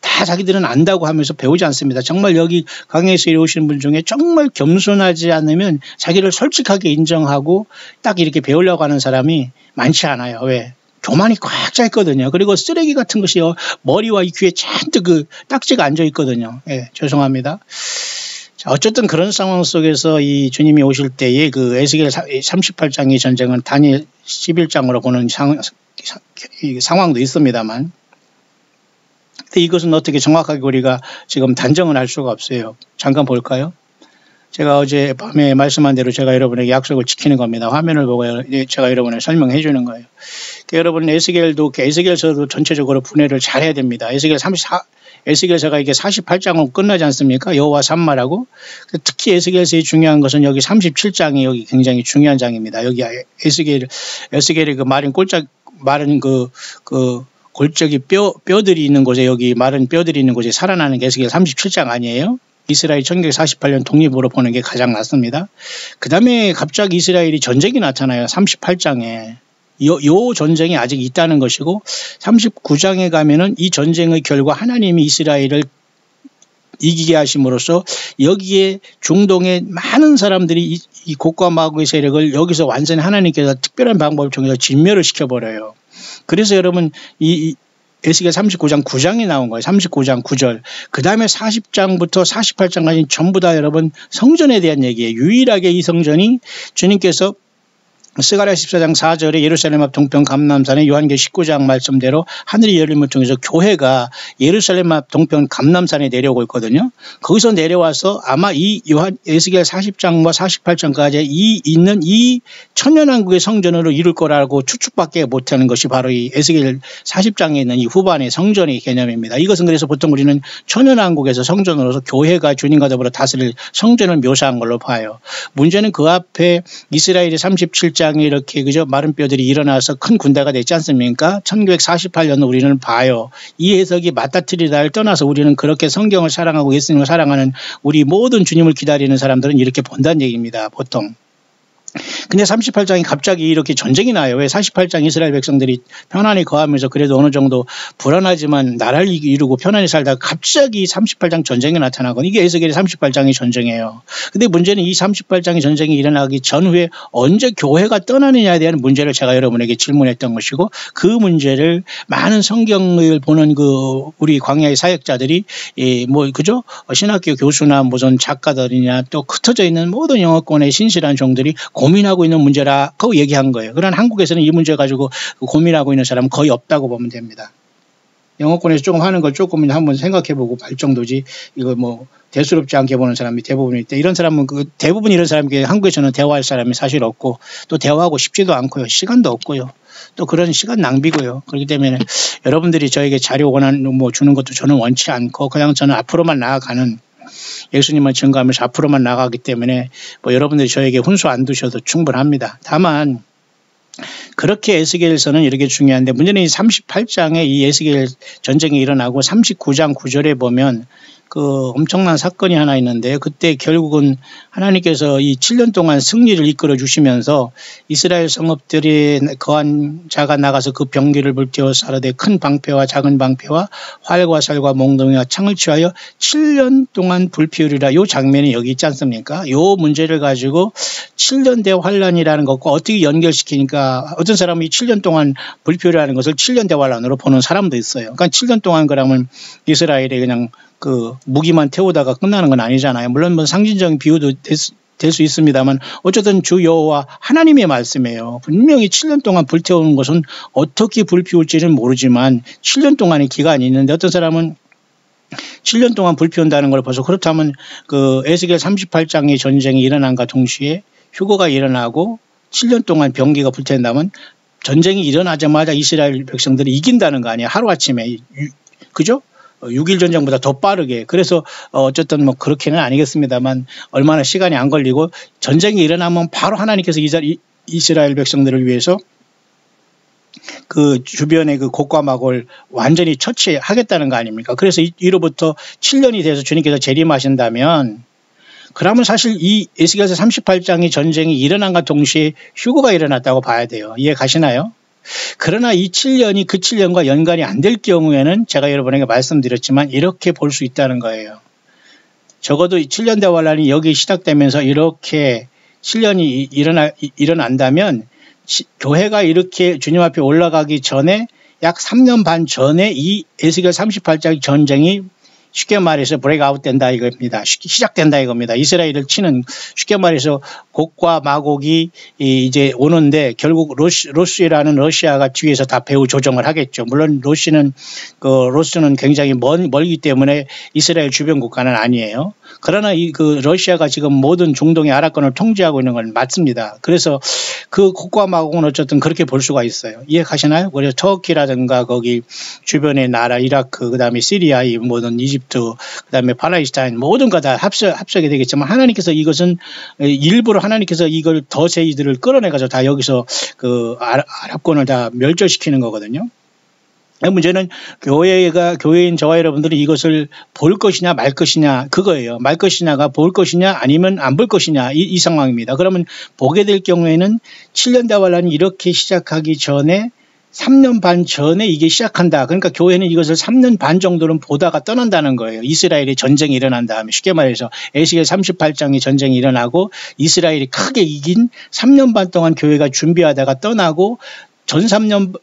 다 자기들은 안다고 하면서 배우지 않습니다. 정말 여기 강의에서 이루어오시는 분 중에 정말 겸손하지 않으면 자기를 솔직하게 인정하고 딱 이렇게 배우려고 하는 사람이 많지 않아요. 왜? 교만이 꽉 차 있거든요. 그리고 쓰레기 같은 것이 머리와 이 귀에 잔뜩 그 딱지가 앉아 있거든요. 예, 죄송합니다. 자, 어쨌든 그런 상황 속에서 이 주님이 오실 때에 그 에스겔 38장의 전쟁은 다니엘 11장으로 보는 상황도 있습니다만, 근데 이것은 어떻게 정확하게 우리가 지금 단정은 할 수가 없어요. 잠깐 볼까요? 제가 어제 밤에 말씀한 대로 제가 여러분에게 약속을 지키는 겁니다. 화면을 보고 제가 여러분에게 설명해 주는 거예요. 그러니까 여러분 에스겔서도 전체적으로 분해를 잘 해야 됩니다. 에스겔서가 이게 48장으로 끝나지 않습니까? 여호와 산말하고. 특히 에스겔서의 중요한 것은 여기 37장이 여기 굉장히 중요한 장입니다. 여기 에스겔의 그 마른 골짜기 뼈들이 있는 곳에, 여기 마른 뼈들이 있는 곳에 살아나는 게 에스겔 37장 아니에요? 이스라엘 1948년 독립으로 보는 게 가장 낫습니다. 그 다음에 갑자기 이스라엘이 전쟁이 나타나요. 38장에. 요 전쟁이 아직 있다는 것이고, 39장에 가면은 이 전쟁의 결과 하나님이 이스라엘을 이기게 하심으로써 여기에 중동의 많은 사람들이 이 곡과 마곡의 세력을 여기서 완전히 하나님께서 특별한 방법을 통해서 진멸을 시켜버려요. 그래서 여러분 이 에스겔 39장 9장이 나온 거예요. 39장 9절. 그 다음에 40장부터 48장까지 전부 다 여러분 성전에 대한 얘기예요. 유일하게 이 성전이 주님께서 스가랴 14장 4절에 예루살렘 앞 동편 감람산에 요한계 19장 말씀대로 하늘이 열림을 통해서 교회가 예루살렘 앞 동편 감람산에 내려오고 있거든요. 거기서 내려와서 아마 이 에스겔 40장과 48장까지 있는 이 천년왕국의 성전으로 이룰 거라고 추측밖에 못하는 것이 바로 이 에스겔 40장에 있는 이 후반의 성전의 개념입니다. 이것은 그래서 보통 우리는 천년왕국에서 성전으로서 교회가 주님과 더불어 다스릴 성전을 묘사한 걸로 봐요. 문제는 그 앞에 이스라엘의 37장에 이렇게 마른 뼈들이 일어나서 큰 군대가 됐지 않습니까? 1948년을 우리는 봐요. 이 해석이 맞다트리다를 떠나서 우리는 그렇게 성경을 사랑하고 예수님을 사랑하는 우리 모든 주님을 기다리는 사람들은 이렇게 본다는 얘기입니다. 보통. 근데 38장이 갑자기 이렇게 전쟁이 나요. 왜? 48장 이스라엘 백성들이 편안히 거하면서 그래도 어느 정도 불안하지만 나라를 이루고 편안히 살다가 갑자기 38장 전쟁이 나타나고, 이게 에스겔의 38장의 전쟁이에요. 근데 문제는 이 38장의 전쟁이 일어나기 전후에 언제 교회가 떠나느냐에 대한 문제를 제가 여러분에게 질문했던 것이고, 그 문제를 많은 성경을 보는 우리 광야의 사역자들이 그죠? 신학교 교수나 무슨 작가들이나 또 흩어져 있는 모든 영어권의 신실한 종들이 고민하고 있는 문제라고 얘기한 거예요. 그러나 한국에서는 이 문제 가지고 고민하고 있는 사람은 거의 없다고 보면 됩니다. 영어권에서 조금 하는 걸 조금 한번 생각해보고 발 정도지, 이거 대수롭지 않게 보는 사람이 대부분일 때, 이런 사람은 대부분 이런 사람에게 한국에서는 대화할 사람이 사실 없고, 또 대화하고 싶지도 않고요. 시간도 없고요. 또 그런 시간 낭비고요. 그렇기 때문에 여러분들이 저에게 자료 주는 것도 저는 원치 않고, 그냥 저는 앞으로만 나아가는, 예수님을 증거하면서 앞으로만 나가기 때문에 여러분들이 저에게 훈수 안 두셔도 충분합니다. 다만 그렇게 에스겔서는 이렇게 중요한데, 문제는 이 38장에 이 에스겔 전쟁이 일어나고 39장 9절에 보면 그 엄청난 사건이 하나 있는데요. 그때 결국은 하나님께서 이 7년 동안 승리를 이끌어 주시면서 이스라엘 성읍들이 거한 자가 나가서 그 병기를 불태워 사르되 큰 방패와 작은 방패와 활과 살과 몽둥이와 창을 취하여 7년 동안 불피우리라. 요 장면이 여기 있지 않습니까? 요 문제를 가지고 7년 대환란이라는 것과 어떻게 연결시키니까 어떤 사람이 7년 동안 불피우라는 것을 7년 대환란으로 보는 사람도 있어요. 그러니까 7년 동안 그러면 이스라엘이 그냥 그 무기만 태우다가 끝나는 건 아니잖아요. 물론 뭐 상징적인 비유도 될 수 있습니다만 어쨌든 주 여호와 하나님의 말씀이에요. 분명히 7년 동안 불태우는 것은 어떻게 불피울지는 모르지만 7년 동안의 기간이 있는데 어떤 사람은 7년 동안 불피운다는 걸 봐서 그렇다면 그 에스겔 38장의 전쟁이 일어난과 동시에 휴거가 일어나고 7년 동안 병기가 불태운다면 전쟁이 일어나자마자 이스라엘 백성들이 이긴다는 거 아니에요. 하루아침에. 그죠? 6일 전쟁보다 더 빠르게. 그래서 어쨌든 뭐 그렇게는 아니겠습니다만 얼마나 시간이 안 걸리고 전쟁이 일어나면 바로 하나님께서 이스라엘 백성들을 위해서 그 주변의 그 곡과 막을 완전히 처치하겠다는 거 아닙니까? 그래서 이로부터 7년이 돼서 주님께서 재림하신다면 그러면 사실 이 에스겔서 38장의 전쟁이 일어난과 동시에 휴거가 일어났다고 봐야 돼요. 이해 가시나요? 그러나 이 7년이 그 7년과 연관이 안 될 경우에는 제가 여러분에게 말씀드렸지만 이렇게 볼 수 있다는 거예요. 적어도 이 7년 대환란이 여기 시작되면서 이렇게 7년이 일어난다면 교회가 이렇게 주님 앞에 올라가기 전에 약 3년 반 전에 이 에스겔 38장 전쟁이 쉽게 말해서 브레이크아웃 된다 이겁니다. 시작된다 이겁니다. 이스라엘을 치는 쉽게 말해서 곡과 마곡이 이제 오는데 결국 로스라는 러시아가 뒤에서 다 배후 조정을 하겠죠. 물론 로스는 굉장히 멀기 때문에 이스라엘 주변 국가는 아니에요. 그러나 그 러시아가 지금 모든 중동의 아랍권을 통제하고 있는 건 맞습니다. 그래서 그 곡과 마곡은 어쨌든 그렇게 볼 수가 있어요. 이해 가시나요? 그래서 터키라든가 거기 주변의 나라 이라크 그다음에 시리아 이 모든 이집트 그다음에 팔레스타인 모든 거 다 합석이 되겠지만 하나님께서 이것은 일부러 하나님께서 이걸 더세이들을 끌어내가지고 다 여기서 그 아랍권을 다 멸절시키는 거거든요. 문제는 교회인 저와 여러분들이 이것을 볼 것이냐 말 것이냐 그거예요. 말 것이냐가 볼 것이냐 아니면 안 볼 것이냐 이 상황입니다. 그러면 보게 될 경우에는 7년 대환란이 이렇게 시작하기 전에 3년 반 전에 이게 시작한다. 그러니까 교회는 이것을 3년 반 정도는 보다가 떠난다는 거예요. 이스라엘의 전쟁이 일어난 다음에 쉽게 말해서 에스겔 38장의 전쟁이 일어나고 이스라엘이 크게 이긴 3년 반 동안 교회가 준비하다가 떠나고 전 3년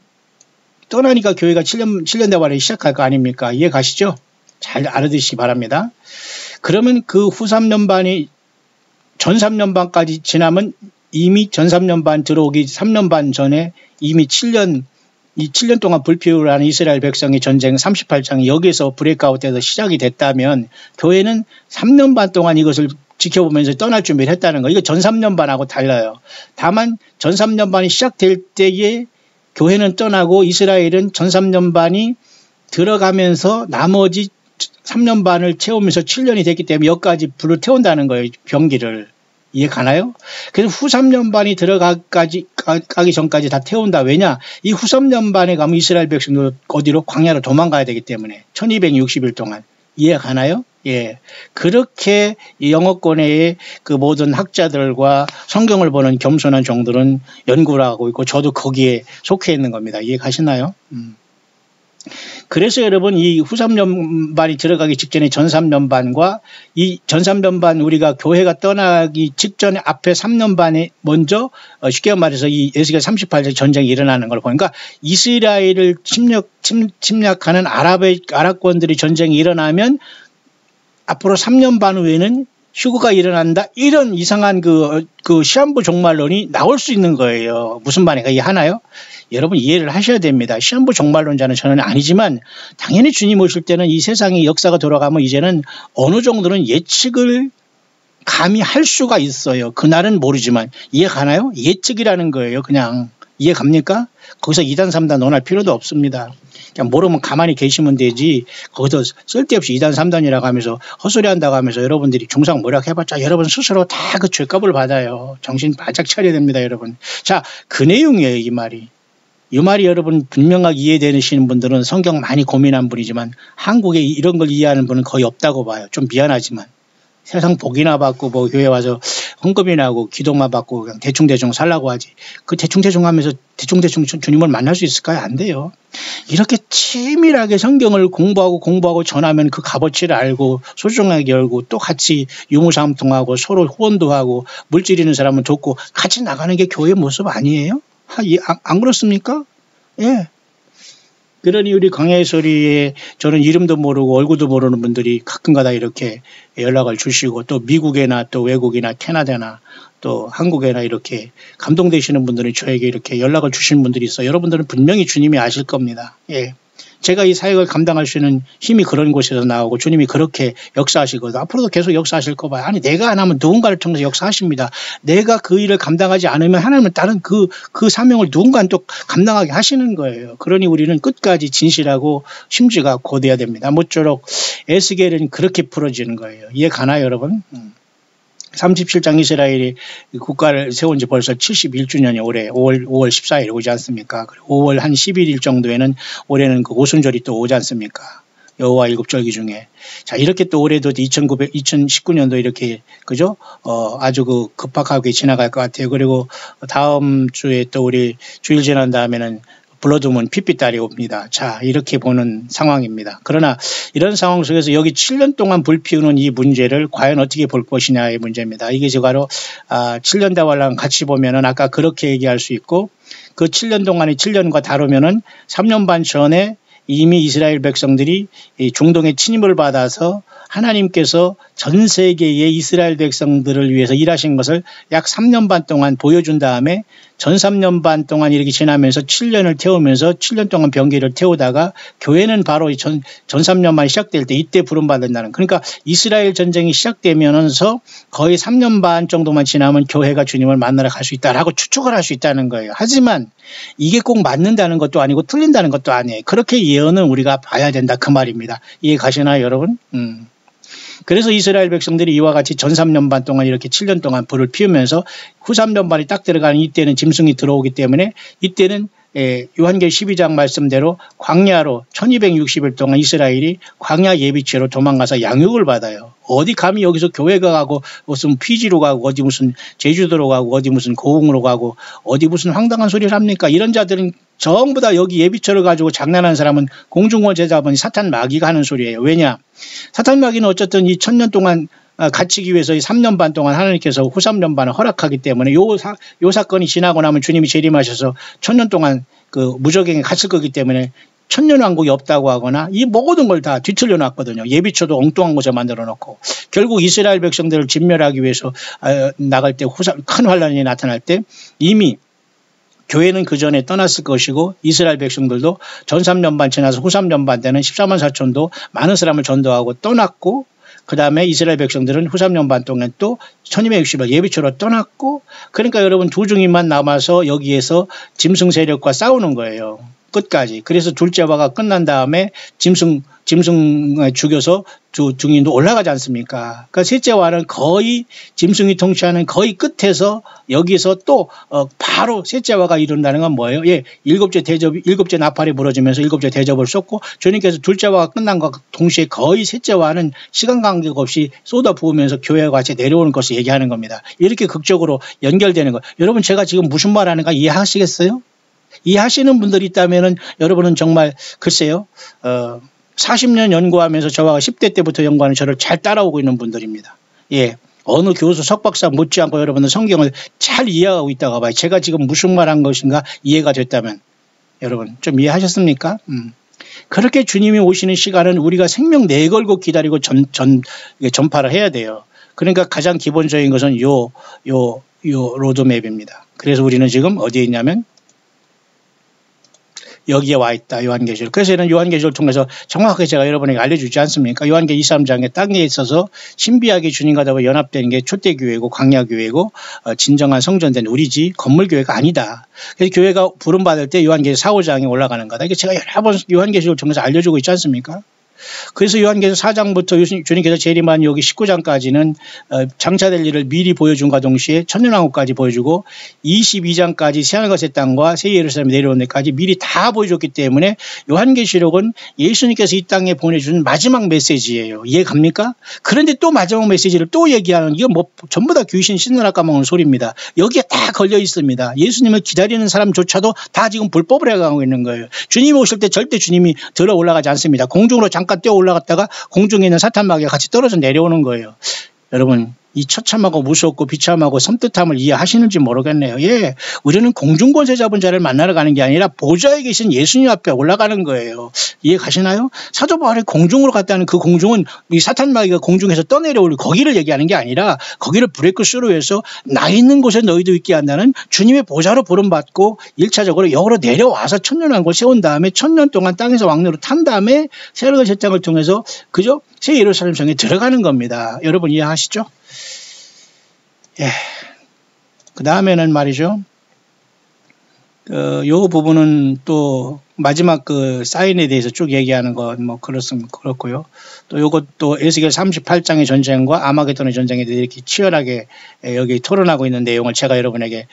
떠나니까 교회가 7년 대환란이 시작할 거 아닙니까? 이해 가시죠? 잘 알아두시기 바랍니다. 그러면 그 후 3년 반이 전 3년 반까지 지나면 이미 전 3년 반 들어오기 3년 반 전에 이미 7년 동안 불피우라는 이스라엘 백성의 전쟁 38장이 여기서 브레이크아웃돼서 시작이 됐다면 교회는 3년 반 동안 이것을 지켜보면서 떠날 준비를 했다는 거. 이거 전 3년 반하고 달라요. 다만 전 3년 반이 시작될 때에 교회는 떠나고 이스라엘은 전 3년 반이 들어가면서 나머지 3년 반을 채우면서 7년이 됐기 때문에 여기까지 불을 태운다는 거예요. 병기를. 이해 가나요? 그래서 후 3년 반이 가기 전까지 다 태운다. 왜냐? 이 후 3년 반에 가면 이스라엘 백성들 어디로? 광야로 도망가야 되기 때문에 1260일 동안. 이해 가나요? 예. 그렇게 영어권의 그 모든 학자들과 성경을 보는 겸손한 종들은 연구를 하고 있고 저도 거기에 속해 있는 겁니다. 이해 가시나요? 그래서 여러분 이 후 3년 반이 들어가기 직전에 전 3년 반과 이 전 3년 반 우리가 교회가 떠나기 직전에 앞에 3년 반에 먼저 쉽게 말해서 이 에스겔 38장 전쟁이 일어나는 걸 보니까 이스라엘을 침략하는 아랍권들이 전쟁이 일어나면 앞으로 3년 반 후에는 휴거가 일어난다. 이런 이상한 그 시한부 종말론이 나올 수 있는 거예요. 무슨 말인가 이해하나요? 여러분 이해를 하셔야 됩니다. 시한부 종말론자는 저는 아니지만 당연히 주님 오실 때는 이 세상의 역사가 돌아가면 이제는 어느 정도는 예측을 감히 할 수가 있어요. 그날은 모르지만 이해 가나요? 예측이라는 거예요. 그냥 이해 갑니까? 거기서 2단 3단 논할 필요도 없습니다. 그냥 모르면 가만히 계시면 되지 거기서 쓸데없이 2단 3단이라고 하면서 헛소리 한다고 하면서 여러분들이 중상모략 해봤자 여러분 스스로 다 그 죄값을 받아요. 정신 바짝 차려야 됩니다. 여러분. 자, 그 내용이에요. 이 말이. 이 말이 여러분 분명하게 이해되시는 분들은 성경 많이 고민한 분이지만 한국에 이런 걸 이해하는 분은 거의 없다고 봐요. 좀 미안하지만. 세상 복이나 받고 뭐 교회 와서 헌금이나 하고 기도만 받고 그냥 대충대충 살라고 하지. 그 대충대충 하면서 대충대충 주님을 만날 수 있을까요? 안 돼요. 이렇게 치밀하게 성경을 공부하고 전하면 그 값어치를 알고 소중하게 열고 또 같이 유무상통하고 서로 후원도 하고 물질 있는 사람은 돕고 같이 나가는 게 교회의 모습 아니에요? 안 그렇습니까? 예. 그러니 우리 광야의 소리에 저는 이름도 모르고 얼굴도 모르는 분들이 가끔가다 이렇게 연락을 주시고 또 미국이나 또 외국이나 캐나다나 또 한국에나 이렇게 감동되시는 분들이 저에게 이렇게 연락을 주시는 분들이 있어요. 여러분들은 분명히 주님이 아실 겁니다. 예. 제가 이 사역을 감당할 수 있는 힘이 그런 곳에서 나오고 주님이 그렇게 역사하시거든. 앞으로도 계속 역사하실 거 봐요. 아니 내가 안 하면 누군가를 통해서 역사하십니다. 내가 그 일을 감당하지 않으면 하나님은 다른 그 사명을 누군가는 또 감당하게 하시는 거예요. 그러니 우리는 끝까지 진실하고 심지가 고돼야 됩니다. 모쪼록 에스겔은 그렇게 풀어지는 거예요. 이해 가나요 여러분? 37장 이스라엘이 국가를 세운 지 벌써 71주년이 올해 5월 14일 오지 않습니까? 5월 한 11일 정도에는 올해는 그 오순절이 또 오지 않습니까? 여호와 일곱 절기 중에. 자, 이렇게 또 올해도 2019년도 이렇게, 그죠? 아주 급박하게 지나갈 것 같아요. 그리고 다음 주에 또 우리 주일 지난 다음에는 블러드문 핏빛달이 옵니다. 자, 이렇게 보는 상황입니다. 그러나 이런 상황 속에서 여기 7년 동안 불피우는 이 문제를 과연 어떻게 볼 것이냐의 문제입니다. 이게 바로 7년 다왈랑 같이 보면은 아까 그렇게 얘기할 수 있고 그 7년 동안의 7년과 다르면은 3년 반 전에 이미 이스라엘 백성들이 중동의 침입을 받아서 하나님께서 전 세계의 이스라엘 백성들을 위해서 일하신 것을 약 3년 반 동안 보여준 다음에 전 3년 반 동안 이렇게 지나면서 7년을 태우면서 7년 동안 병기를 태우다가 교회는 바로 전 3년 만 시작될 때 이때 부름받는다는, 그러니까 이스라엘 전쟁이 시작되면서 거의 3년 반 정도만 지나면 교회가 주님을 만나러 갈 수 있다라고 추측을 할 수 있다는 거예요. 하지만 이게 꼭 맞는다는 것도 아니고 틀린다는 것도 아니에요. 그렇게 예언은 우리가 봐야 된다 그 말입니다. 이해 가시나요 여러분? 그래서 이스라엘 백성들이 이와 같이 전 3년 반 동안 이렇게 7년 동안 불을 피우면서 후 3년 반이 딱 들어가는 이때는 짐승이 들어오기 때문에 이때는 요한계시록 12장 말씀대로 광야로 1260일 동안 이스라엘이 광야 예비죄로 도망가서 양육을 받아요. 어디 감히 여기서 교회가 가고 무슨 피지로 가고 어디 무슨 제주도로 가고 어디 무슨 고흥으로 가고 어디 무슨 황당한 소리를 합니까? 이런 자들은 전부 다 여기 예비죄를 가지고 장난하는 사람은 공중권 제자분이 사탄 마귀가 하는 소리예요. 왜냐? 사탄 마귀는 어쨌든 이 1000년 동안 갇히기 위해서 이 3년 반 동안 하나님께서 후 3년 반을 허락하기 때문에 요 사건이 지나고 나면 주님이 재림하셔서 1000년 동안 그 무적행에 갇힐 거기 때문에 천년왕국이 없다고 하거나 이 모든 걸 다 뒤틀려 놨거든요. 예비초도 엉뚱한 곳에 만들어 놓고 결국 이스라엘 백성들을 진멸하기 위해서 나갈 때 큰 환란이 나타날 때 이미 교회는 그 전에 떠났을 것이고 이스라엘 백성들도 전 3년 반 지나서 후 3년 반 때는 14만 4천도 많은 사람을 전도하고 떠났고 그 다음에 이스라엘 백성들은 후 3년 반 동안 또 1260일 예비초로 떠났고 그러니까 여러분 두 중인만 남아서 여기에서 짐승 세력과 싸우는 거예요. 끝까지. 그래서 둘째 화가 끝난 다음에 짐승 죽여서 두 증인도 올라가지 않습니까? 그러니까 셋째 화는 거의 짐승이 통치하는 거의 끝에서 여기서 또 바로 셋째 화가 이룬다는 건 뭐예요? 예, 일곱째 나팔이 부러지면서 일곱째 대접을 쏟고 주님께서 둘째 화가 끝난 것과 동시에 거의 셋째 화는 시간 간격 없이 쏟아 부으면서 교회와 같이 내려오는 것을 얘기하는 겁니다. 이렇게 극적으로 연결되는 거. 여러분 제가 지금 무슨 말 하는가 이해하시겠어요? 이해하시는 분들이 있다면은 여러분은 정말 글쎄요 40년 연구하면서 저와 10대 때부터 연구하는 저를 잘 따라오고 있는 분들입니다. 예, 어느 교수 석박사 못지않고 여러분은 성경을 잘 이해하고 있다가 봐요. 제가 지금 무슨 말 한 것인가 이해가 됐다면 여러분 좀 이해하셨습니까? 그렇게 주님이 오시는 시간은 우리가 생명 내걸고 기다리고 전파를 해야 돼요. 그러니까 가장 기본적인 것은 요 로드맵입니다. 그래서 우리는 지금 어디에 있냐면 여기에 와 있다. 요한계시록. 그래서 이런 요한계시록을 통해서 정확하게 제가 여러분에게 알려주지 않습니까? 요한계시록 23장에 땅에 있어서 신비하게 주님과 연합되는 게 초대교회고 광야교회고 진정한 성전된 우리지 건물교회가 아니다. 그래서 교회가 부름받을 때 요한계시록 4, 5장에 올라가는 거다. 이게 제가 여러 번 요한계시록을 통해서 알려주고 있지 않습니까? 그래서 요한계시록 4장부터 주님께서 재림한 여기 19장까지는 장차될 일을 미리 보여준과 동시에 천년왕국까지 보여주고 22장까지 새하늘과 새 땅과 새 예루살렘 내려오는 데까지 미리 다 보여줬기 때문에 요한계시록은 예수님께서 이 땅에 보내준 마지막 메시지예요. 이해 갑니까? 그런데 또 마지막 메시지를 또 얘기하는 이건 뭐 전부 다 귀신 신나라 까먹은 소리입니다. 여기에 다 걸려 있습니다. 예수님을 기다리는 사람조차도 다 지금 불법을 해가고 있는 거예요. 주님이 오실 때 절대 주님이 들어 올라가지 않습니다. 공중으로 잠깐 뛰어 올라갔다가 공중에 있는 사탄 마귀가 같이 떨어져 내려오는 거예요. 여러분, 이 처참하고 무섭고 비참하고 섬뜩함을 이해하시는지 모르겠네요. 예, 우리는 공중권세 잡은 자를 만나러 가는 게 아니라 보좌에 계신 예수님 앞에 올라가는 거예요. 이해 가시나요? 사도 바울이 공중으로 갔다는 그 공중은 이 사탄 마귀가 공중에서 떠내려올 거기를 얘기하는 게 아니라 거기를 브레이크스루 해서 나 있는 곳에 너희도 있게 한다는 주님의 보좌로 부름받고 1차적으로 여기로 내려와서 천년왕국을 세운 다음에 천년 동안 땅에서 왕노로 탄 다음에 새하늘과 새 땅을 통해서 그저 새 예루살렘 성에 들어가는 겁니다. 여러분 이해하시죠? 예. 그 다음에는 말이죠. 요 부분은 또 마지막 그 사인에 대해서 쭉 얘기하는 건 뭐 그렇고요. 또 요것도 에스겔 38장의 전쟁과 아마겟돈의 전쟁에 대해 이렇게 치열하게 여기 토론하고 있는 내용을 제가 여러분에게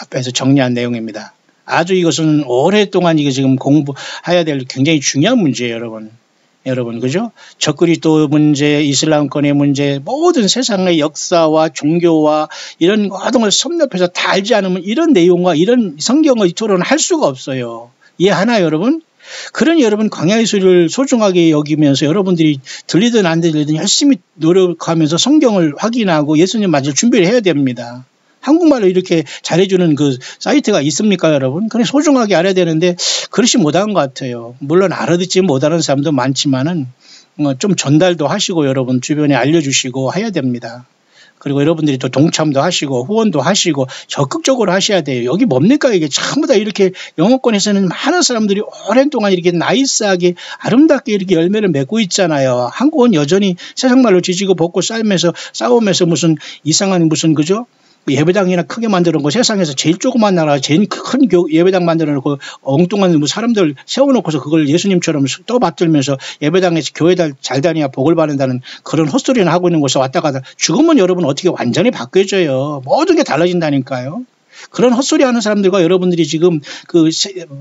앞에서 정리한 내용입니다. 아주 이것은 오랫동안 이게 지금 공부해야 될 굉장히 중요한 문제예요, 여러분, 그죠? 적그리스도 문제, 이슬람권의 문제, 모든 세상의 역사와 종교와 이런 모든 걸 섭렵해서 다 알지 않으면 이런 내용과 이런 성경의 토론을 할 수가 없어요. 이해하나요, 여러분? 그러니 여러분 광야의 소리를 소중하게 여기면서 여러분들이 들리든 안 들리든 열심히 노력하면서 성경을 확인하고 예수님 맞을 준비를 해야 됩니다. 한국말로 이렇게 잘해주는 그 사이트가 있습니까, 여러분? 그래 소중하게 알아야 되는데 그렇지 못한 것 같아요. 물론 알아듣지 못하는 사람도 많지만은 좀 전달도 하시고 여러분 주변에 알려주시고 해야 됩니다. 그리고 여러분들이 또 동참도 하시고 후원도 하시고 적극적으로 하셔야 돼요. 여기 뭡니까 이게 전부 다 이렇게 영어권에서는 많은 사람들이 오랜 동안 이렇게 나이스하게 아름답게 이렇게 열매를 맺고 있잖아요. 한국은 여전히 세상말로 지지고 볶고 싸우면서 무슨 이상한 무슨 그죠? 예배당이나 크게 만들어 놓고 세상에서 제일 조그만 나라 제일 큰 예배당 만들어 놓고 엉뚱한 사람들 세워놓고서 그걸 예수님처럼 떠받들면서 예배당에서 교회 잘 다녀야 복을 받는다는 그런 헛소리는 하고 있는 곳에 왔다 갔다 죽으면 여러분 어떻게 완전히 바뀌어져요. 모든 게 달라진다니까요. 그런 헛소리 하는 사람들과 여러분들이 지금 그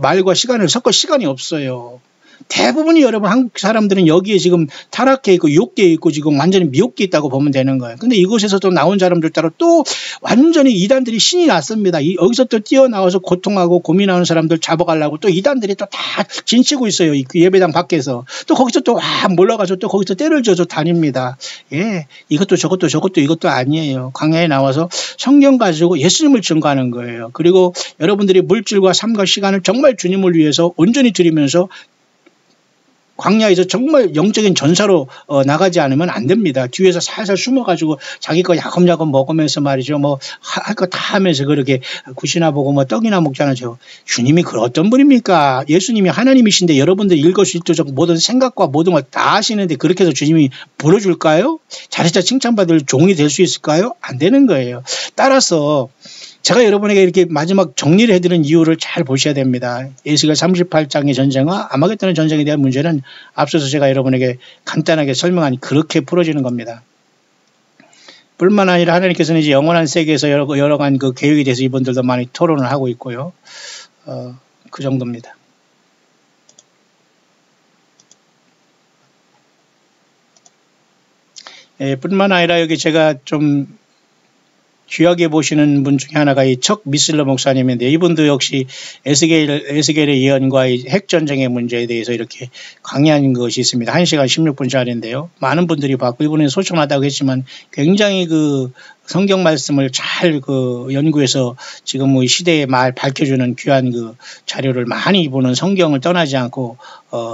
말과 시간을 섞을 시간이 없어요. 대부분이 여러분 한국 사람들은 여기에 지금 타락해 있고 유혹되어 있고 지금 완전히 미혹되어 있다고 보면 되는 거예요. 근데 이곳에서 또 나온 사람들 따라 또 완전히 이단들이 신이 났습니다. 여기서 또 뛰어나와서 고통하고 고민하는 사람들 잡아가려고 또 이단들이 또 다 진치고 있어요. 이 예배당 밖에서. 또 거기서 또 몰라가서 또 거기서 때를 져서 다닙니다. 예, 이것도 이것도 아니에요. 광야에 나와서 성경 가지고 예수님을 증거하는 거예요. 그리고 여러분들이 물질과 삶과 시간을 정말 주님을 위해서 온전히 드리면서 광야에서 정말 영적인 전사로 나가지 않으면 안 됩니다. 뒤에서 살살 숨어가지고 자기 거 야금야금 먹으면서 말이죠. 뭐 할 거 다 하면서 그렇게 굿이나 보고 뭐 떡이나 먹잖아요. 주님이 그 어떤 분입니까? 예수님이 하나님이신데 여러분들 일거수일투족 모든 생각과 모든 걸 다 하시는데 그렇게 해서 주님이 불러줄까요? 잘했자 칭찬받을 종이 될 수 있을까요? 안 되는 거예요. 따라서 제가 여러분에게 이렇게 마지막 정리를 해드리는 이유를 잘 보셔야 됩니다. 에스겔 38장의 전쟁과 아마겟돈의 전쟁에 대한 문제는 앞서서 제가 여러분에게 간단하게 설명하니 그렇게 풀어지는 겁니다. 뿐만 아니라 하나님께서는 이제 영원한 세계에서 여러 가지 그 계획에 대해서 이분들도 많이 토론을 하고 있고요. 그 정도입니다. 뿐만 아니라 여기 제가 좀 귀하게 보시는 분 중에 하나가 이 척 미슬러 목사님인데 이분도 역시 에스겔의 예언과 핵전쟁의 문제에 대해서 이렇게 강의한 것이 있습니다. 1시간 16분짜리인데요. 많은 분들이 봤고 이분은 소청하다고 했지만 굉장히 그 성경 말씀을 잘 그 연구해서 지금 뭐 시대에 밝혀주는 귀한 그 자료를 많이 이분은 성경을 떠나지 않고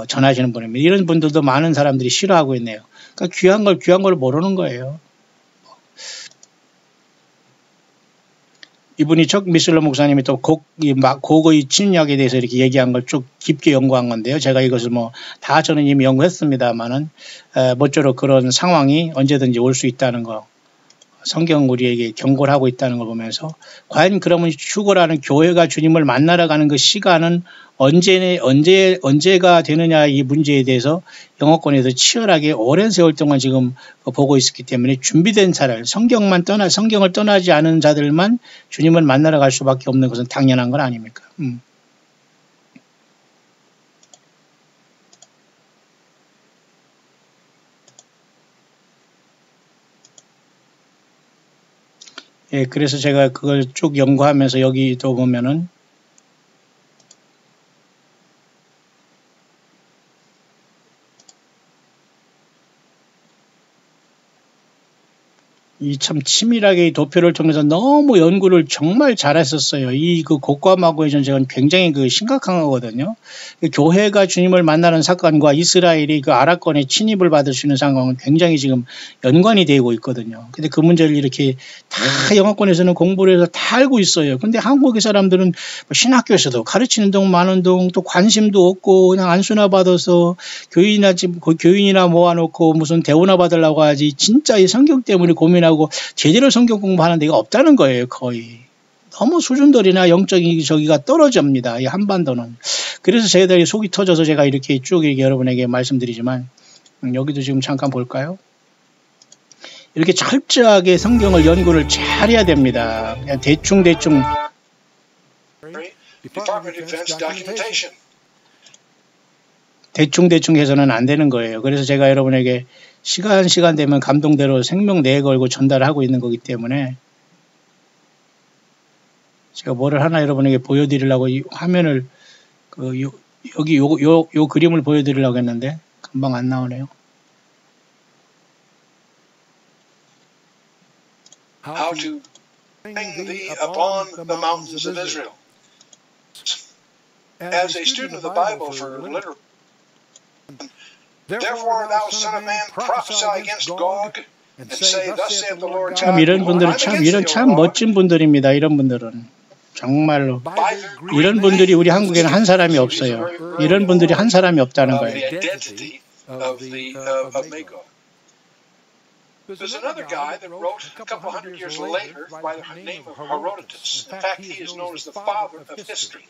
전하시는 분입니다. 이런 분들도 많은 사람들이 싫어하고 있네요. 그러니까 귀한 걸 모르는 거예요. 이분이 척 미슬러 목사님이 또 곡의 침략에 대해서 이렇게 얘기한 걸 쭉 깊게 연구한 건데요. 제가 이것을 뭐 다 저는 이미 연구했습니다만은 모쪼록 그런 상황이 언제든지 올 수 있다는 거. 성경 우리에게 경고를 하고 있다는 걸 보면서 과연 그러면 휴거라는 교회가 주님을 만나러 가는 그 시간은 언제가 되느냐 이 문제에 대해서 영어권에서 치열하게 오랜 세월 동안 지금 보고 있었기 때문에 준비된 자를 성경을 떠나지 않은 자들만 주님을 만나러 갈 수밖에 없는 것은 당연한 건 아닙니까? 예, 그래서 제가 그걸 쭉 연구하면서 여기도 보면은 이 참 치밀하게 이 도표를 통해서 너무 연구를 정말 잘했었어요. 이 그 곡과마고의 전쟁은 굉장히 그 심각한 거거든요. 교회가 주님을 만나는 사건과 이스라엘이 그 아랍권의 침입을 받을 수 있는 상황은 굉장히 지금 연관이 되고 있거든요. 근데 그 문제를 이렇게 다 영어권에서는 공부를 해서 다 알고 있어요. 근데 한국의 사람들은 신학교에서도 가르치는 동 많은 동 또 관심도 없고 그냥 안수나 받아서 교인이나 모아놓고 무슨 대우나 받으려고 하지 진짜 이 성경 때문에 고민하고 제대로 성경 공부하는 데가 없다는 거예요. 거의 너무 수준들이나 영적인 저기가 떨어집니다. 이 한반도는. 그래서 저희들이 속이 터져서 제가 이렇게 쭉 여러분에게 말씀드리지만 여기도 지금 잠깐 볼까요? 이렇게 철저하게 성경을 연구를 잘 해야 됩니다. 그냥 대충 해서는 안 되는 거예요. 그래서 제가 여러분에게 시간 되면 감동대로 생명 내걸고 전달하고 있는 거기 때문에 제가 뭐를 하나 여러분에게 보여드리려고 이 화면을 여기 요 그림을 보여드리려고 했는데 금방 안 나오네요. How to hang thee upon the mountains of Israel. As a student of the Bible for literal, therefore thou son of man, prophesy against Gog, and say, Thus saith the Lord God. 참 이런 분들은 참 멋진 분들입니다. 이런 분들은 정말로 이런 분들이 우리 한국에는 한 사람이 없어요. 이런 분들이 한 사람이 없다는 거예요. There's another guy that wrote a couple hundred years later by the name of Herodotus. In fact, he is known as the father of history.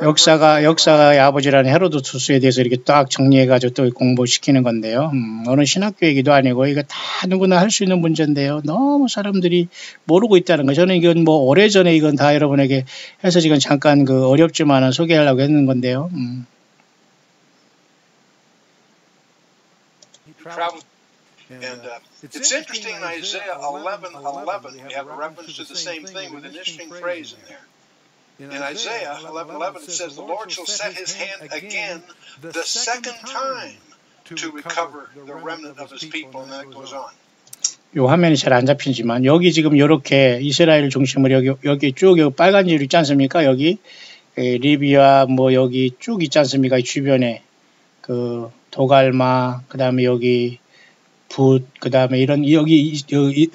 역사가 아버지라는 헤로도투스에 대해서 이렇게 딱 정리해가지고 또 공부시키는 건데요. 어느 신학교 얘기도 아니고 이거 다 누구나 할 수 있는 문제인데요. 너무 사람들이 모르고 있다는 거. 저는 이건 뭐 오래전에 이건 다 여러분에게 해서 지금 잠깐 그 어렵지만은 소개하려고 했는 건데요. And it's interesting in Isaiah 11:11, we have a reference to the same thing with an interesting phrase in there. In Isaiah 11:11, it says, The Lord shall set his hand again the second time to recover the remnant of his people. And then it goes on. 요 화면이 잘 안 잡히지만 여기 지금 이렇게 이스라엘 중심으로 여기 쭉 여기 빨간 줄 있지 않습니까? 여기 리비아 뭐 여기 쭉 있지 않습니까? 이 주변에 그 도갈마 그다음에 여기 그 다음에 여기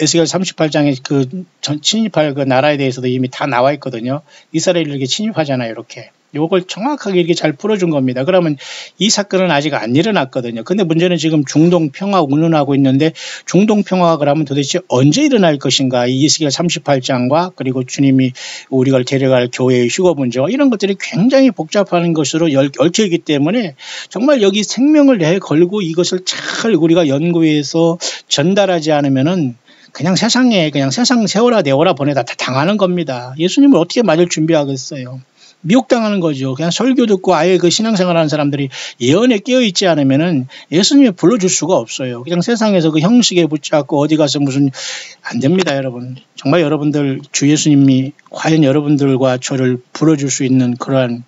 에스겔 38장에 그 침입할 그 나라에 대해서도 이미 다 나와 있거든요. 이스라엘이 이렇게 침입하잖아요. 이렇게. 요걸 정확하게 이렇게 잘 풀어준 겁니다. 그러면 이 사건은 아직 안 일어났거든요. 근데 문제는 지금 중동 평화 운운하고 있는데 중동 평화가 그러면 도대체 언제 일어날 것인가? 이 에스겔 38장과 그리고 주님이 우리가 데려갈 교회의 휴거 문제와 이런 것들이 굉장히 복잡한 것으로 얽혀있기 때문에 정말 여기 생명을 내 걸고 이것을 잘 우리가 연구해서 전달하지 않으면은 그냥 세상 세워라 내워라 보내다 다 당하는 겁니다. 예수님을 어떻게 맞을 준비하겠어요? 미혹당하는 거죠. 그냥 설교 듣고 아예 그 신앙생활하는 사람들이 예언에 깨어있지 않으면은 예수님을 불러줄 수가 없어요. 그냥 세상에서 그 형식에 붙잡고 어디 가서 무슨 안 됩니다, 여러분. 정말 여러분들 주 예수님이 과연 여러분들과 저를 불러줄 수 있는 그러한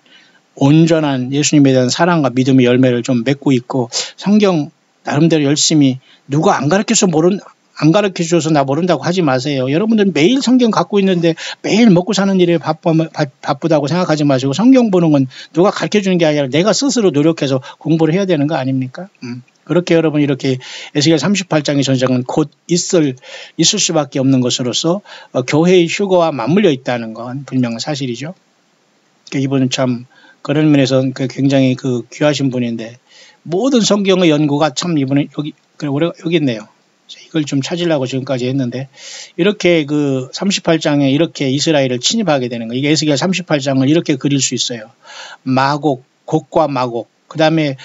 온전한 예수님에 대한 사랑과 믿음의 열매를 좀 맺고 있고 성경 나름대로 열심히 누가 안 가르쳐줘서 나 모른다고 하지 마세요. 여러분들 매일 성경 갖고 있는데 매일 먹고 사는 일에 바쁘다고 생각하지 마시고 성경 보는 건 누가 가르쳐주는 게 아니라 내가 스스로 노력해서 공부를 해야 되는 거 아닙니까? 그렇게 여러분 이렇게 에스겔 38장의 전쟁은 곧 있을 수밖에 없는 것으로서 교회의 휴거와 맞물려 있다는 건 분명한 사실이죠. 이분은 참 그런 면에서 굉장히 귀하신 분인데 모든 성경의 연구가 참 이분은 여기 있네요. 이걸 좀 찾으려고 지금까지 했는데, 이렇게 그 38장에 이렇게 이스라엘을 침입하게 되는 거예요. 이게 에스겔 38장을 이렇게 그릴 수 있어요. 마곡, 곡과 마곡. 그 다음에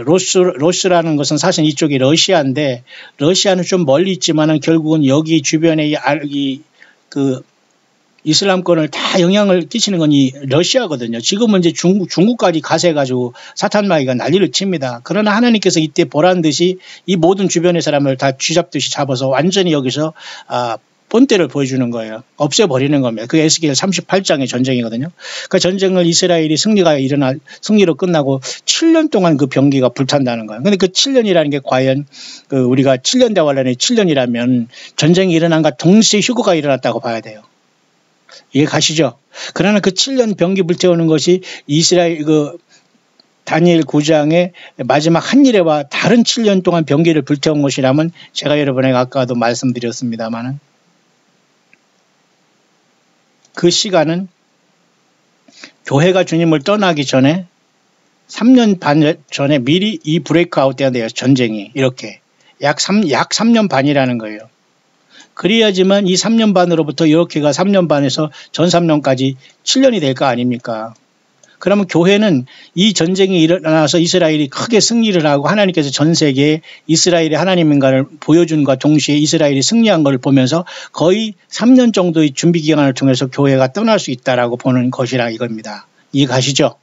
로스라는 것은 사실 이쪽이 러시아인데, 러시아는 좀 멀리 있지만은 결국은 여기 주변에 그 이슬람권을 다 영향을 끼치는 건 이 러시아거든요. 지금은 이제 중국까지 가세가지고 사탄마귀가 난리를 칩니다. 그러나 하나님께서 이때 보란 듯이 이 모든 주변의 사람을 다 쥐잡듯이 잡아서 완전히 여기서 본때를 보여주는 거예요. 없애버리는 겁니다. 그게 에스겔 38장의 전쟁이거든요. 그 전쟁을 이스라엘이 승리로 끝나고 7년 동안 그 병기가 불탄다는 거예요. 근데 그 7년이라는 게 과연 우리가 7년 대환란의 7년이라면 전쟁이 일어난과 동시에 휴거가 일어났다고 봐야 돼요. 이해 가시죠? 그러나 그 7년 병기 불태우는 것이 이스라엘 다니엘 9장의 마지막 한 일에와 다른 7년 동안 병기를 불태운 것이라면 제가 여러분에게 아까도 말씀드렸습니다만은 그 시간은 교회가 주님을 떠나기 전에 3년 반 전에 미리 이 브레이크 아웃돼야 돼요. 전쟁이 이렇게 약 3년 반이라는 거예요. 그래야지만 이 3년 반으로부터 이렇게가 3년 반에서 전 3년까지 7년이 될 거 아닙니까? 그러면 교회는 이 전쟁이 일어나서 이스라엘이 크게 승리를 하고 하나님께서 전 세계에 이스라엘의 하나님인가를 보여준과 동시에 이스라엘이 승리한 걸 보면서 거의 3년 정도의 준비 기간을 통해서 교회가 떠날 수 있다라고 보는 것이라 이겁니다. 이해가시죠?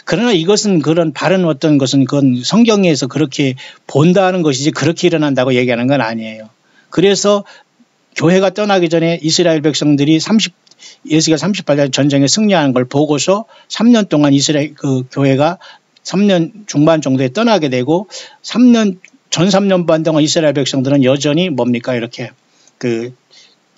그러나 이것은 그런 바른 어떤 것은 그건 성경에서 그렇게 본다는 것이지 그렇게 일어난다고 얘기하는 건 아니에요. 그래서 교회가 떠나기 전에 이스라엘 백성들이 에스겔 38년 전쟁에 승리하는 걸 보고서 3년 동안 이스라엘 교회가 3년 중반 정도에 떠나게 되고 전 3년 반 동안 이스라엘 백성들은 여전히 뭡니까 이렇게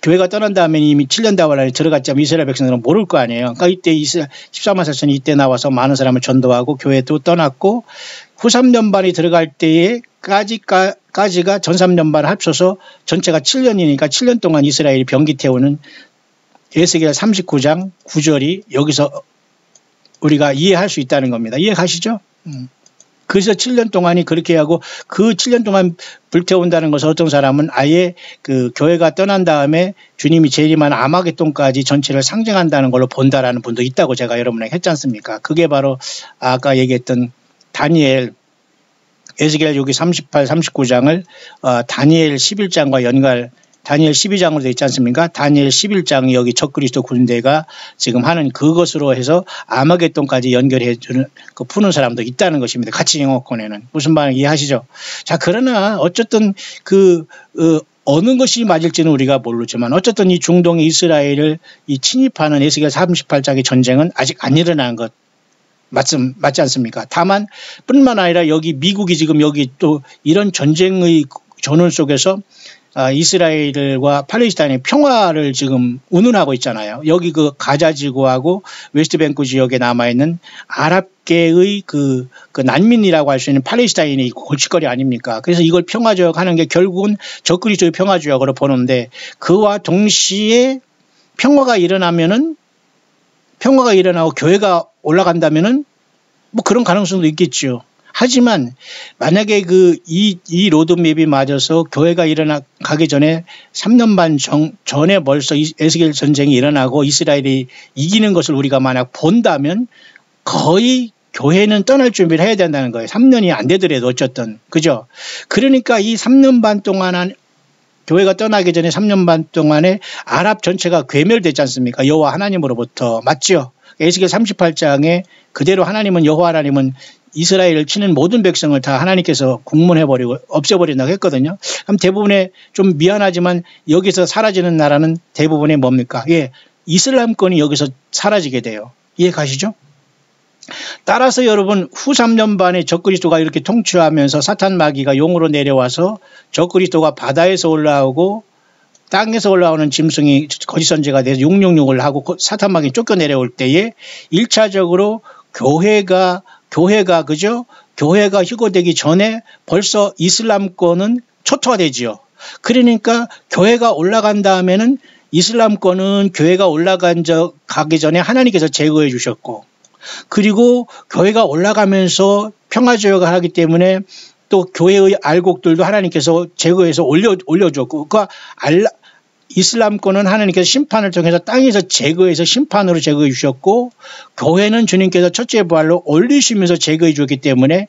교회가 떠난 다음에 이미 7년 대환란에 들어갔지만 이스라엘 백성들은 모를 거 아니에요. 그러니까 이때 14만 4천이 이때 나와서 많은 사람을 전도하고 교회도 떠났고 후 3년 반이 들어갈 때에 까지가 전 3년 반 합쳐서 전체가 7년이니까 7년 동안 이스라엘이 병기 태우는 에스겔 39장 9절이 여기서 우리가 이해할 수 있다는 겁니다. 이해가시죠? 그래서 7년 동안이 그렇게 하고 그 7년 동안 불태운다는 것은 어떤 사람은 아예 그 교회가 떠난 다음에 주님이 재림한 아마겟돈까지 전체를 상징한다는 걸로 본다라는 분도 있다고 제가 여러분에게 했지 않습니까? 그게 바로 아까 얘기했던 다니엘 에스겔 여기 38, 39장을 다니엘 11장과 다니엘 12장으로 되어 있지 않습니까? 다니엘 11장이 여기 적그리스도 군대가 지금 하는 그것으로 해서 아마겟돈까지 연결해 주는 푸는 사람도 있다는 것입니다. 같이 영어권에는. 무슨 말인지 이해하시죠? 자, 그러나 어쨌든 어느 것이 맞을지는 우리가 모르지만 어쨌든 이 중동의 이스라엘을 침입하는 에스겔 38장의 전쟁은 아직 안 일어난 것. 맞지 않습니까? 다만 뿐만 아니라 여기 미국이 지금 여기 또 이런 전쟁의 전원 속에서 이스라엘과 팔레스타인의 평화를 지금 운운하고 있잖아요. 여기 그 가자 지구하고 웨스트뱅크 지역에 남아있는 아랍계의 그 난민이라고 할 수 있는 팔레스타인이 골칫거리 아닙니까? 그래서 이걸 평화조약 하는 게 결국은 적그리스도의 평화조약으로 보는데 그와 동시에 평화가 일어나고 교회가 올라간다면은 뭐 그런 가능성도 있겠죠. 하지만 만약에 이 로드맵이 맞아서 교회가 가기 전에 3년 반 전에 벌써 에스겔 전쟁이 일어나고 이스라엘이 이기는 것을 우리가 만약 본다면 거의 교회는 떠날 준비를 해야 된다는 거예요. 3년이 안 되더라도 어쨌든. 그죠? 그러니까 이 3년 반 동안 교회가 떠나기 전에 3년 반 동안에 아랍 전체가 괴멸되지 않습니까? 여호와 하나님으로부터. 맞죠? 에스겔 38장에 그대로 여호와 하나님은 이스라엘을 치는 모든 백성을 다 하나님께서 국문해버리고 없애버린다고 했거든요. 그럼 대부분의 좀 미안하지만 여기서 사라지는 나라는 대부분의 뭡니까? 예, 이슬람권이 여기서 사라지게 돼요. 이해 가시죠? 따라서 여러분 후 3년 반에 적그리스도가 이렇게 통치하면서 사탄 마귀가 용으로 내려와서 적그리스도가 바다에서 올라오고 땅에서 올라오는 짐승이 거짓 선지자가 돼서 666을 하고 사탄 마귀 쫓겨내려올 때에 1차적으로 교회가 휴거되기 전에 벌써 이슬람권은 초토화되지요. 그러니까 교회가 올라간 다음에는 이슬람권은 교회가 가기 전에 하나님께서 제거해 주셨고 그리고 교회가 올라가면서 평화조약을 하기 때문에 또 교회의 알곡들도 하나님께서 제거해서 올려줬고, 그 이슬람권은 하나님께서 심판을 통해서 땅에서 제거해서 심판으로 제거해 주셨고, 교회는 주님께서 첫째 부활로 올리시면서 제거해 주었기 때문에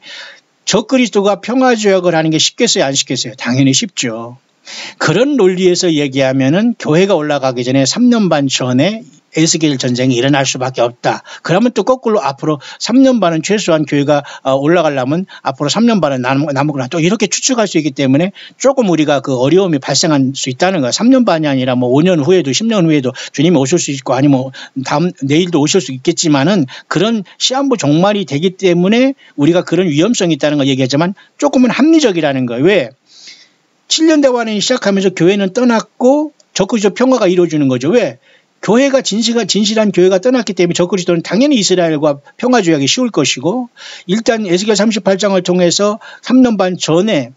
적그리스도가 평화조약을 하는 게 쉽겠어요, 안 쉽겠어요? 당연히 쉽죠. 그런 논리에서 얘기하면은 교회가 올라가기 전에 3년 반 전에 에스겔 전쟁이 일어날 수밖에 없다. 그러면 또 거꾸로 앞으로 3년 반은 최소한 교회가 올라가려면 앞으로 3년 반은 남았구나. 또 이렇게 추측할 수 있기 때문에 조금 우리가 그 어려움이 발생할 수 있다는 거야. 3년 반이 아니라 뭐 5년 후에도 10년 후에도 주님이 오실 수 있고 아니면 내일도 오실 수 있겠지만은 그런 시한부 종말이 되기 때문에 우리가 그런 위험성이 있다는 걸 얘기하지만 조금은 합리적이라는 거예요. 왜? 7년 대환이 시작하면서 교회는 떠났고 적그리스도 평화가 이루어지는 거죠. 왜? 교회가 진실한 교회가 떠났기 때문에 적그리스도는 당연히 이스라엘과 평화조약이 쉬울 것이고, 일단 에스겔 38장을 통해서 3년 반 전에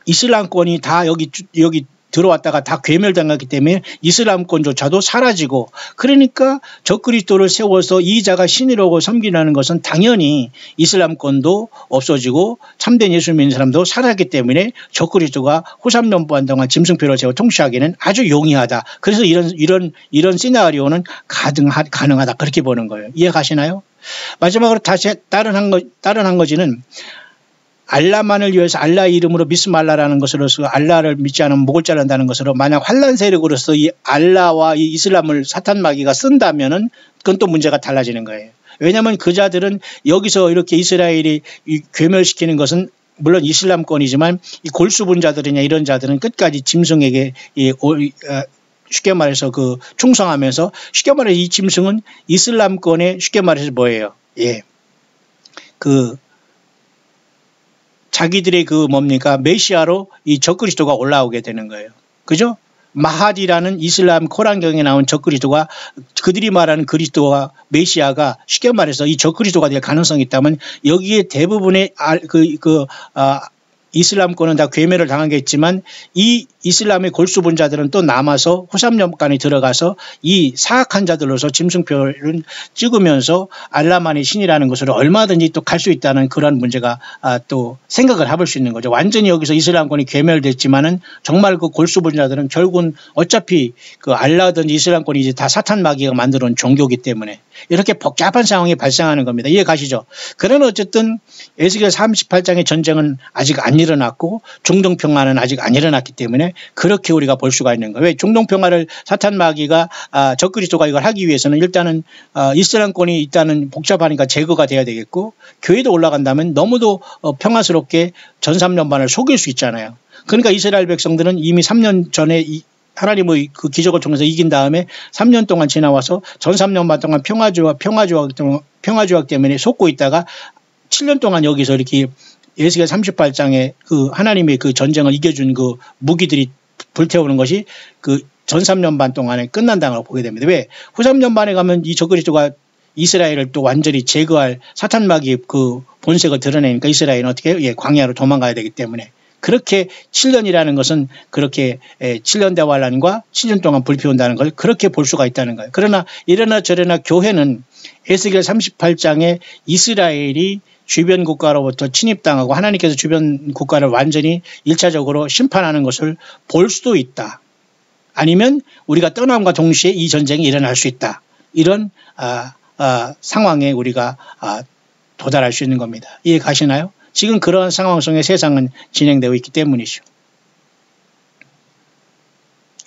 이슬람권이 다 여기 들어왔다가 다 괴멸당했기 때문에 이슬람권조차도 사라지고, 그러니까 적그리스도를 세워서 이 자가 신이라고 섬기라는 것은 당연히 이슬람권도 없어지고 참된 예수 믿는 사람도 사라졌기 때문에 적그리스도가 후 3년 반 동안 짐승표를 세워 통치하기는 아주 용이하다. 그래서 이런 시나리오는 가능하다. 그렇게 보는 거예요. 이해가시나요? 마지막으로 다시 다른 한 가지는 알라만을 위해서 알라 이름으로 미스말라라는 것으로서 알라를 믿지 않으면 목을 자른다는 것으로 만약 환란 세력으로서 이 알라와 이 이슬람을 사탄 마귀가 쓴다면은 그건 또 문제가 달라지는 거예요. 왜냐하면 그 자들은 여기서 이렇게 이스라엘이 괴멸시키는 것은 물론 이슬람권이지만 이 골수분자들이냐 이런 자들은 끝까지 짐승에게 쉽게 말해서 그 충성하면서, 쉽게 말해서 이 짐승은 이슬람권의 쉽게 말해서 뭐예요? 예. 자기들의 메시아로 이 적그리스도가 올라오게 되는 거예요. 그죠? 마하디라는 이슬람 코란경에 나온 적그리스도가, 그들이 말하는 그리스도와 메시아가 쉽게 말해서 이 적그리스도가 될 가능성이 있다면 여기에 대부분의 이슬람권은 다 괴멸을 당하겠지만 이 이슬람의 골수분자들은 또 남아서 후 3년간에 들어가서 이 사악한 자들로서 짐승표를 찍으면서 알라만이 신이라는 것으로 얼마든지 또 갈 수 있다는 그런 문제가 또 생각을 해볼 수 있는 거죠. 완전히 여기서 이슬람권이 괴멸됐지만은 정말 그 골수분자들은 결국은 어차피 그 알라든지 이슬람권이 이제 다 사탄 마귀가 만들어 놓은 종교이기 때문에 이렇게 복잡한 상황이 발생하는 겁니다. 이해 가시죠? 그러나 어쨌든 에스겔 38장의 전쟁은 아직 안 일어났고 중동 평화는 아직 안 일어났기 때문에 그렇게 우리가 볼 수가 있는 거예요. 왜? 중동 평화를 사탄 마귀가 적그리스도가 이걸 하기 위해서는 일단은 이슬람권이 일단은 복잡하니까 제거가 돼야 되겠고, 교회도 올라간다면 너무도 평화스럽게 전 3년반을 속일 수 있잖아요. 그러니까 이스라엘 백성들은 이미 3년 전에 하나님의 그 기적을 통해서 이긴 다음에 3년 동안 지나와서 전 3년반 동안 평화조약 때문에 속고 있다가 7년 동안 여기서 이렇게 에스겔 38장에 그 하나님의 그 전쟁을 이겨준 그 무기들이 불태우는 것이 그 전 3년 반 동안에 끝난다고 보게 됩니다. 왜? 후 3년 반에 가면 이 적그리스도가 이스라엘을 또 완전히 제거할 사탄 마귀의 그 본색을 드러내니까 이스라엘은 어떻게 해요? 광야로 도망가야 되기 때문에. 그렇게 7년이라는 것은 그렇게 7년 대환란과 7년 동안 불피운다는 걸 그렇게 볼 수가 있다는 거예요. 그러나 이러나 저러나 교회는 에스겔 38장에 이스라엘이 주변 국가로부터 침입당하고 하나님께서 주변 국가를 완전히 1차적으로 심판하는 것을 볼 수도 있다. 아니면 우리가 떠남과 동시에 이 전쟁이 일어날 수 있다. 이런 상황에 우리가 도달할 수 있는 겁니다. 이해 가시나요? 지금 그런 상황 속에 세상은 진행되고 있기 때문이죠.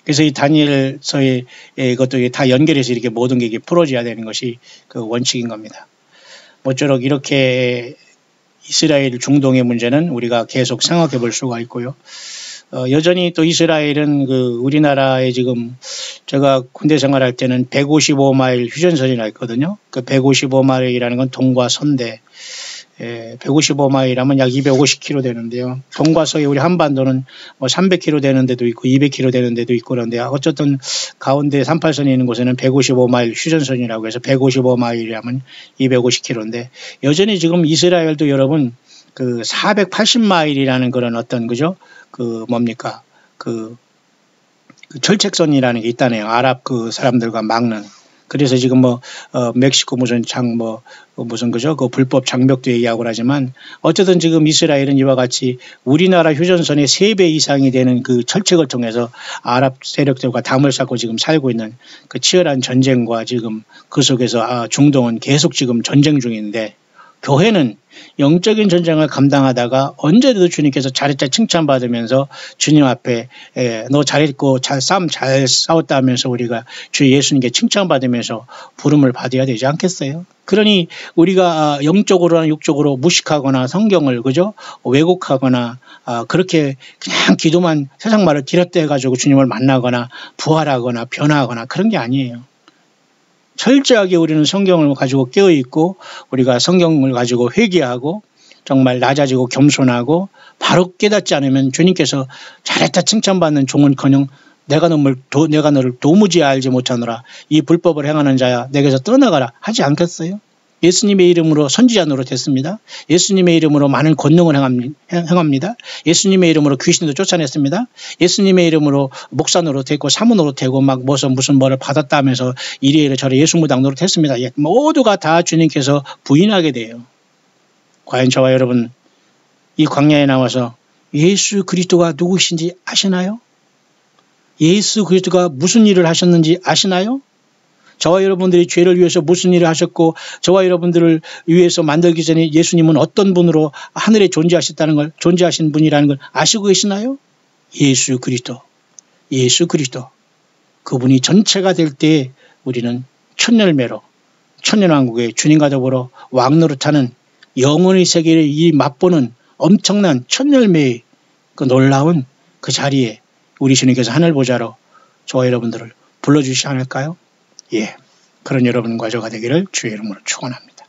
그래서 이 다니엘서의 이것도 다 연결해서 이렇게 모든 게 풀어져야 되는 것이 그 원칙인 겁니다. 모쪼록 이렇게 이스라엘 중동의 문제는 우리가 계속 생각해 볼 수가 있고요. 여전히 또 이스라엘은 그 우리나라에 지금 제가 군대 생활할 때는 155마일 휴전선이 나 있거든요. 그 155마일이라는 건 동과 서인데 155마일 하면 약 250km 되는데요. 동과 서의 우리 한반도는 뭐 300km 되는 데도 있고 200km 되는 데도 있고 그런데 어쨌든 가운데 38선이 있는 곳에는 155마일 휴전선이라고 해서 155마일이라면 250km인데 여전히 지금 이스라엘도 여러분 그 480마일이라는 그런 어떤 그죠? 그 뭡니까? 그 철책선이라는 게 있다네요. 아랍 그 사람들과 막는. 그래서 지금 멕시코 무슨 무슨 그죠? 그 불법 장벽도 얘기하고 하지만 어쨌든 지금 이스라엘은 이와 같이 우리나라 휴전선의 3배 이상이 되는 그 철책을 통해서 아랍 세력들과 담을 쌓고 지금 살고 있는 그 치열한 전쟁과 지금 그 속에서 중동은 계속 지금 전쟁 중인데 교회는 영적인 전쟁을 감당하다가 언제도 주님께서 잘했다 칭찬받으면서 주님 앞에 너 잘했고 싸움 잘 싸웠다 하면서 우리가 주 예수님께 칭찬받으면서 부름을 받아야 되지 않겠어요? 그러니 우리가 영적으로나 육적으로 무식하거나 성경을 그죠? 왜곡하거나 그렇게 그냥 기도만 세상 말을 디렸다 해가지고 주님을 만나거나 부활하거나 변화하거나 그런 게 아니에요. 철저하게 우리는 성경을 가지고 깨어있고 우리가 성경을 가지고 회개하고 정말 낮아지고 겸손하고 바로 깨닫지 않으면 주님께서 잘했다 칭찬받는 종은커녕 내가 너를 도무지 알지 못하노라 이 불법을 행하는 자야 내게서 떠나가라 하지 않겠어요? 예수님의 이름으로 선지자 노릇했습니다. 예수님의 이름으로 많은 권능을 행합니다. 예수님의 이름으로 귀신도 쫓아냈습니다. 예수님의 이름으로 목사 노릇했고 사무 노릇했고 막 무슨 뭐를 받았다 하면서 이래이래 저래 예수무당 노릇했습니다. 모두가 다 주님께서 부인하게 돼요. 과연 저와 여러분 이 광야에 나와서 예수 그리스도가 누구신지 아시나요? 예수 그리스도가 무슨 일을 하셨는지 아시나요? 저와 여러분들이 죄를 위해서 무슨 일을 하셨고 저와 여러분들을 위해서 만들기 전에 예수님은 어떤 분으로 하늘에 존재하신 분이라는 걸 아시고 계시나요? 예수 그리스도 그분이 전체가 될 때 우리는 천열매로 천년왕국의 주님과 더불어 왕노릇하는 영원의 세계를 맛보는 엄청난 천열매의 그 놀라운 그 자리에 우리 주님께서 하늘보좌로 저와 여러분들을 불러주시지 않을까요? 예, 그런 여러분과 저가 되기를 주의 이름으로 축원합니다.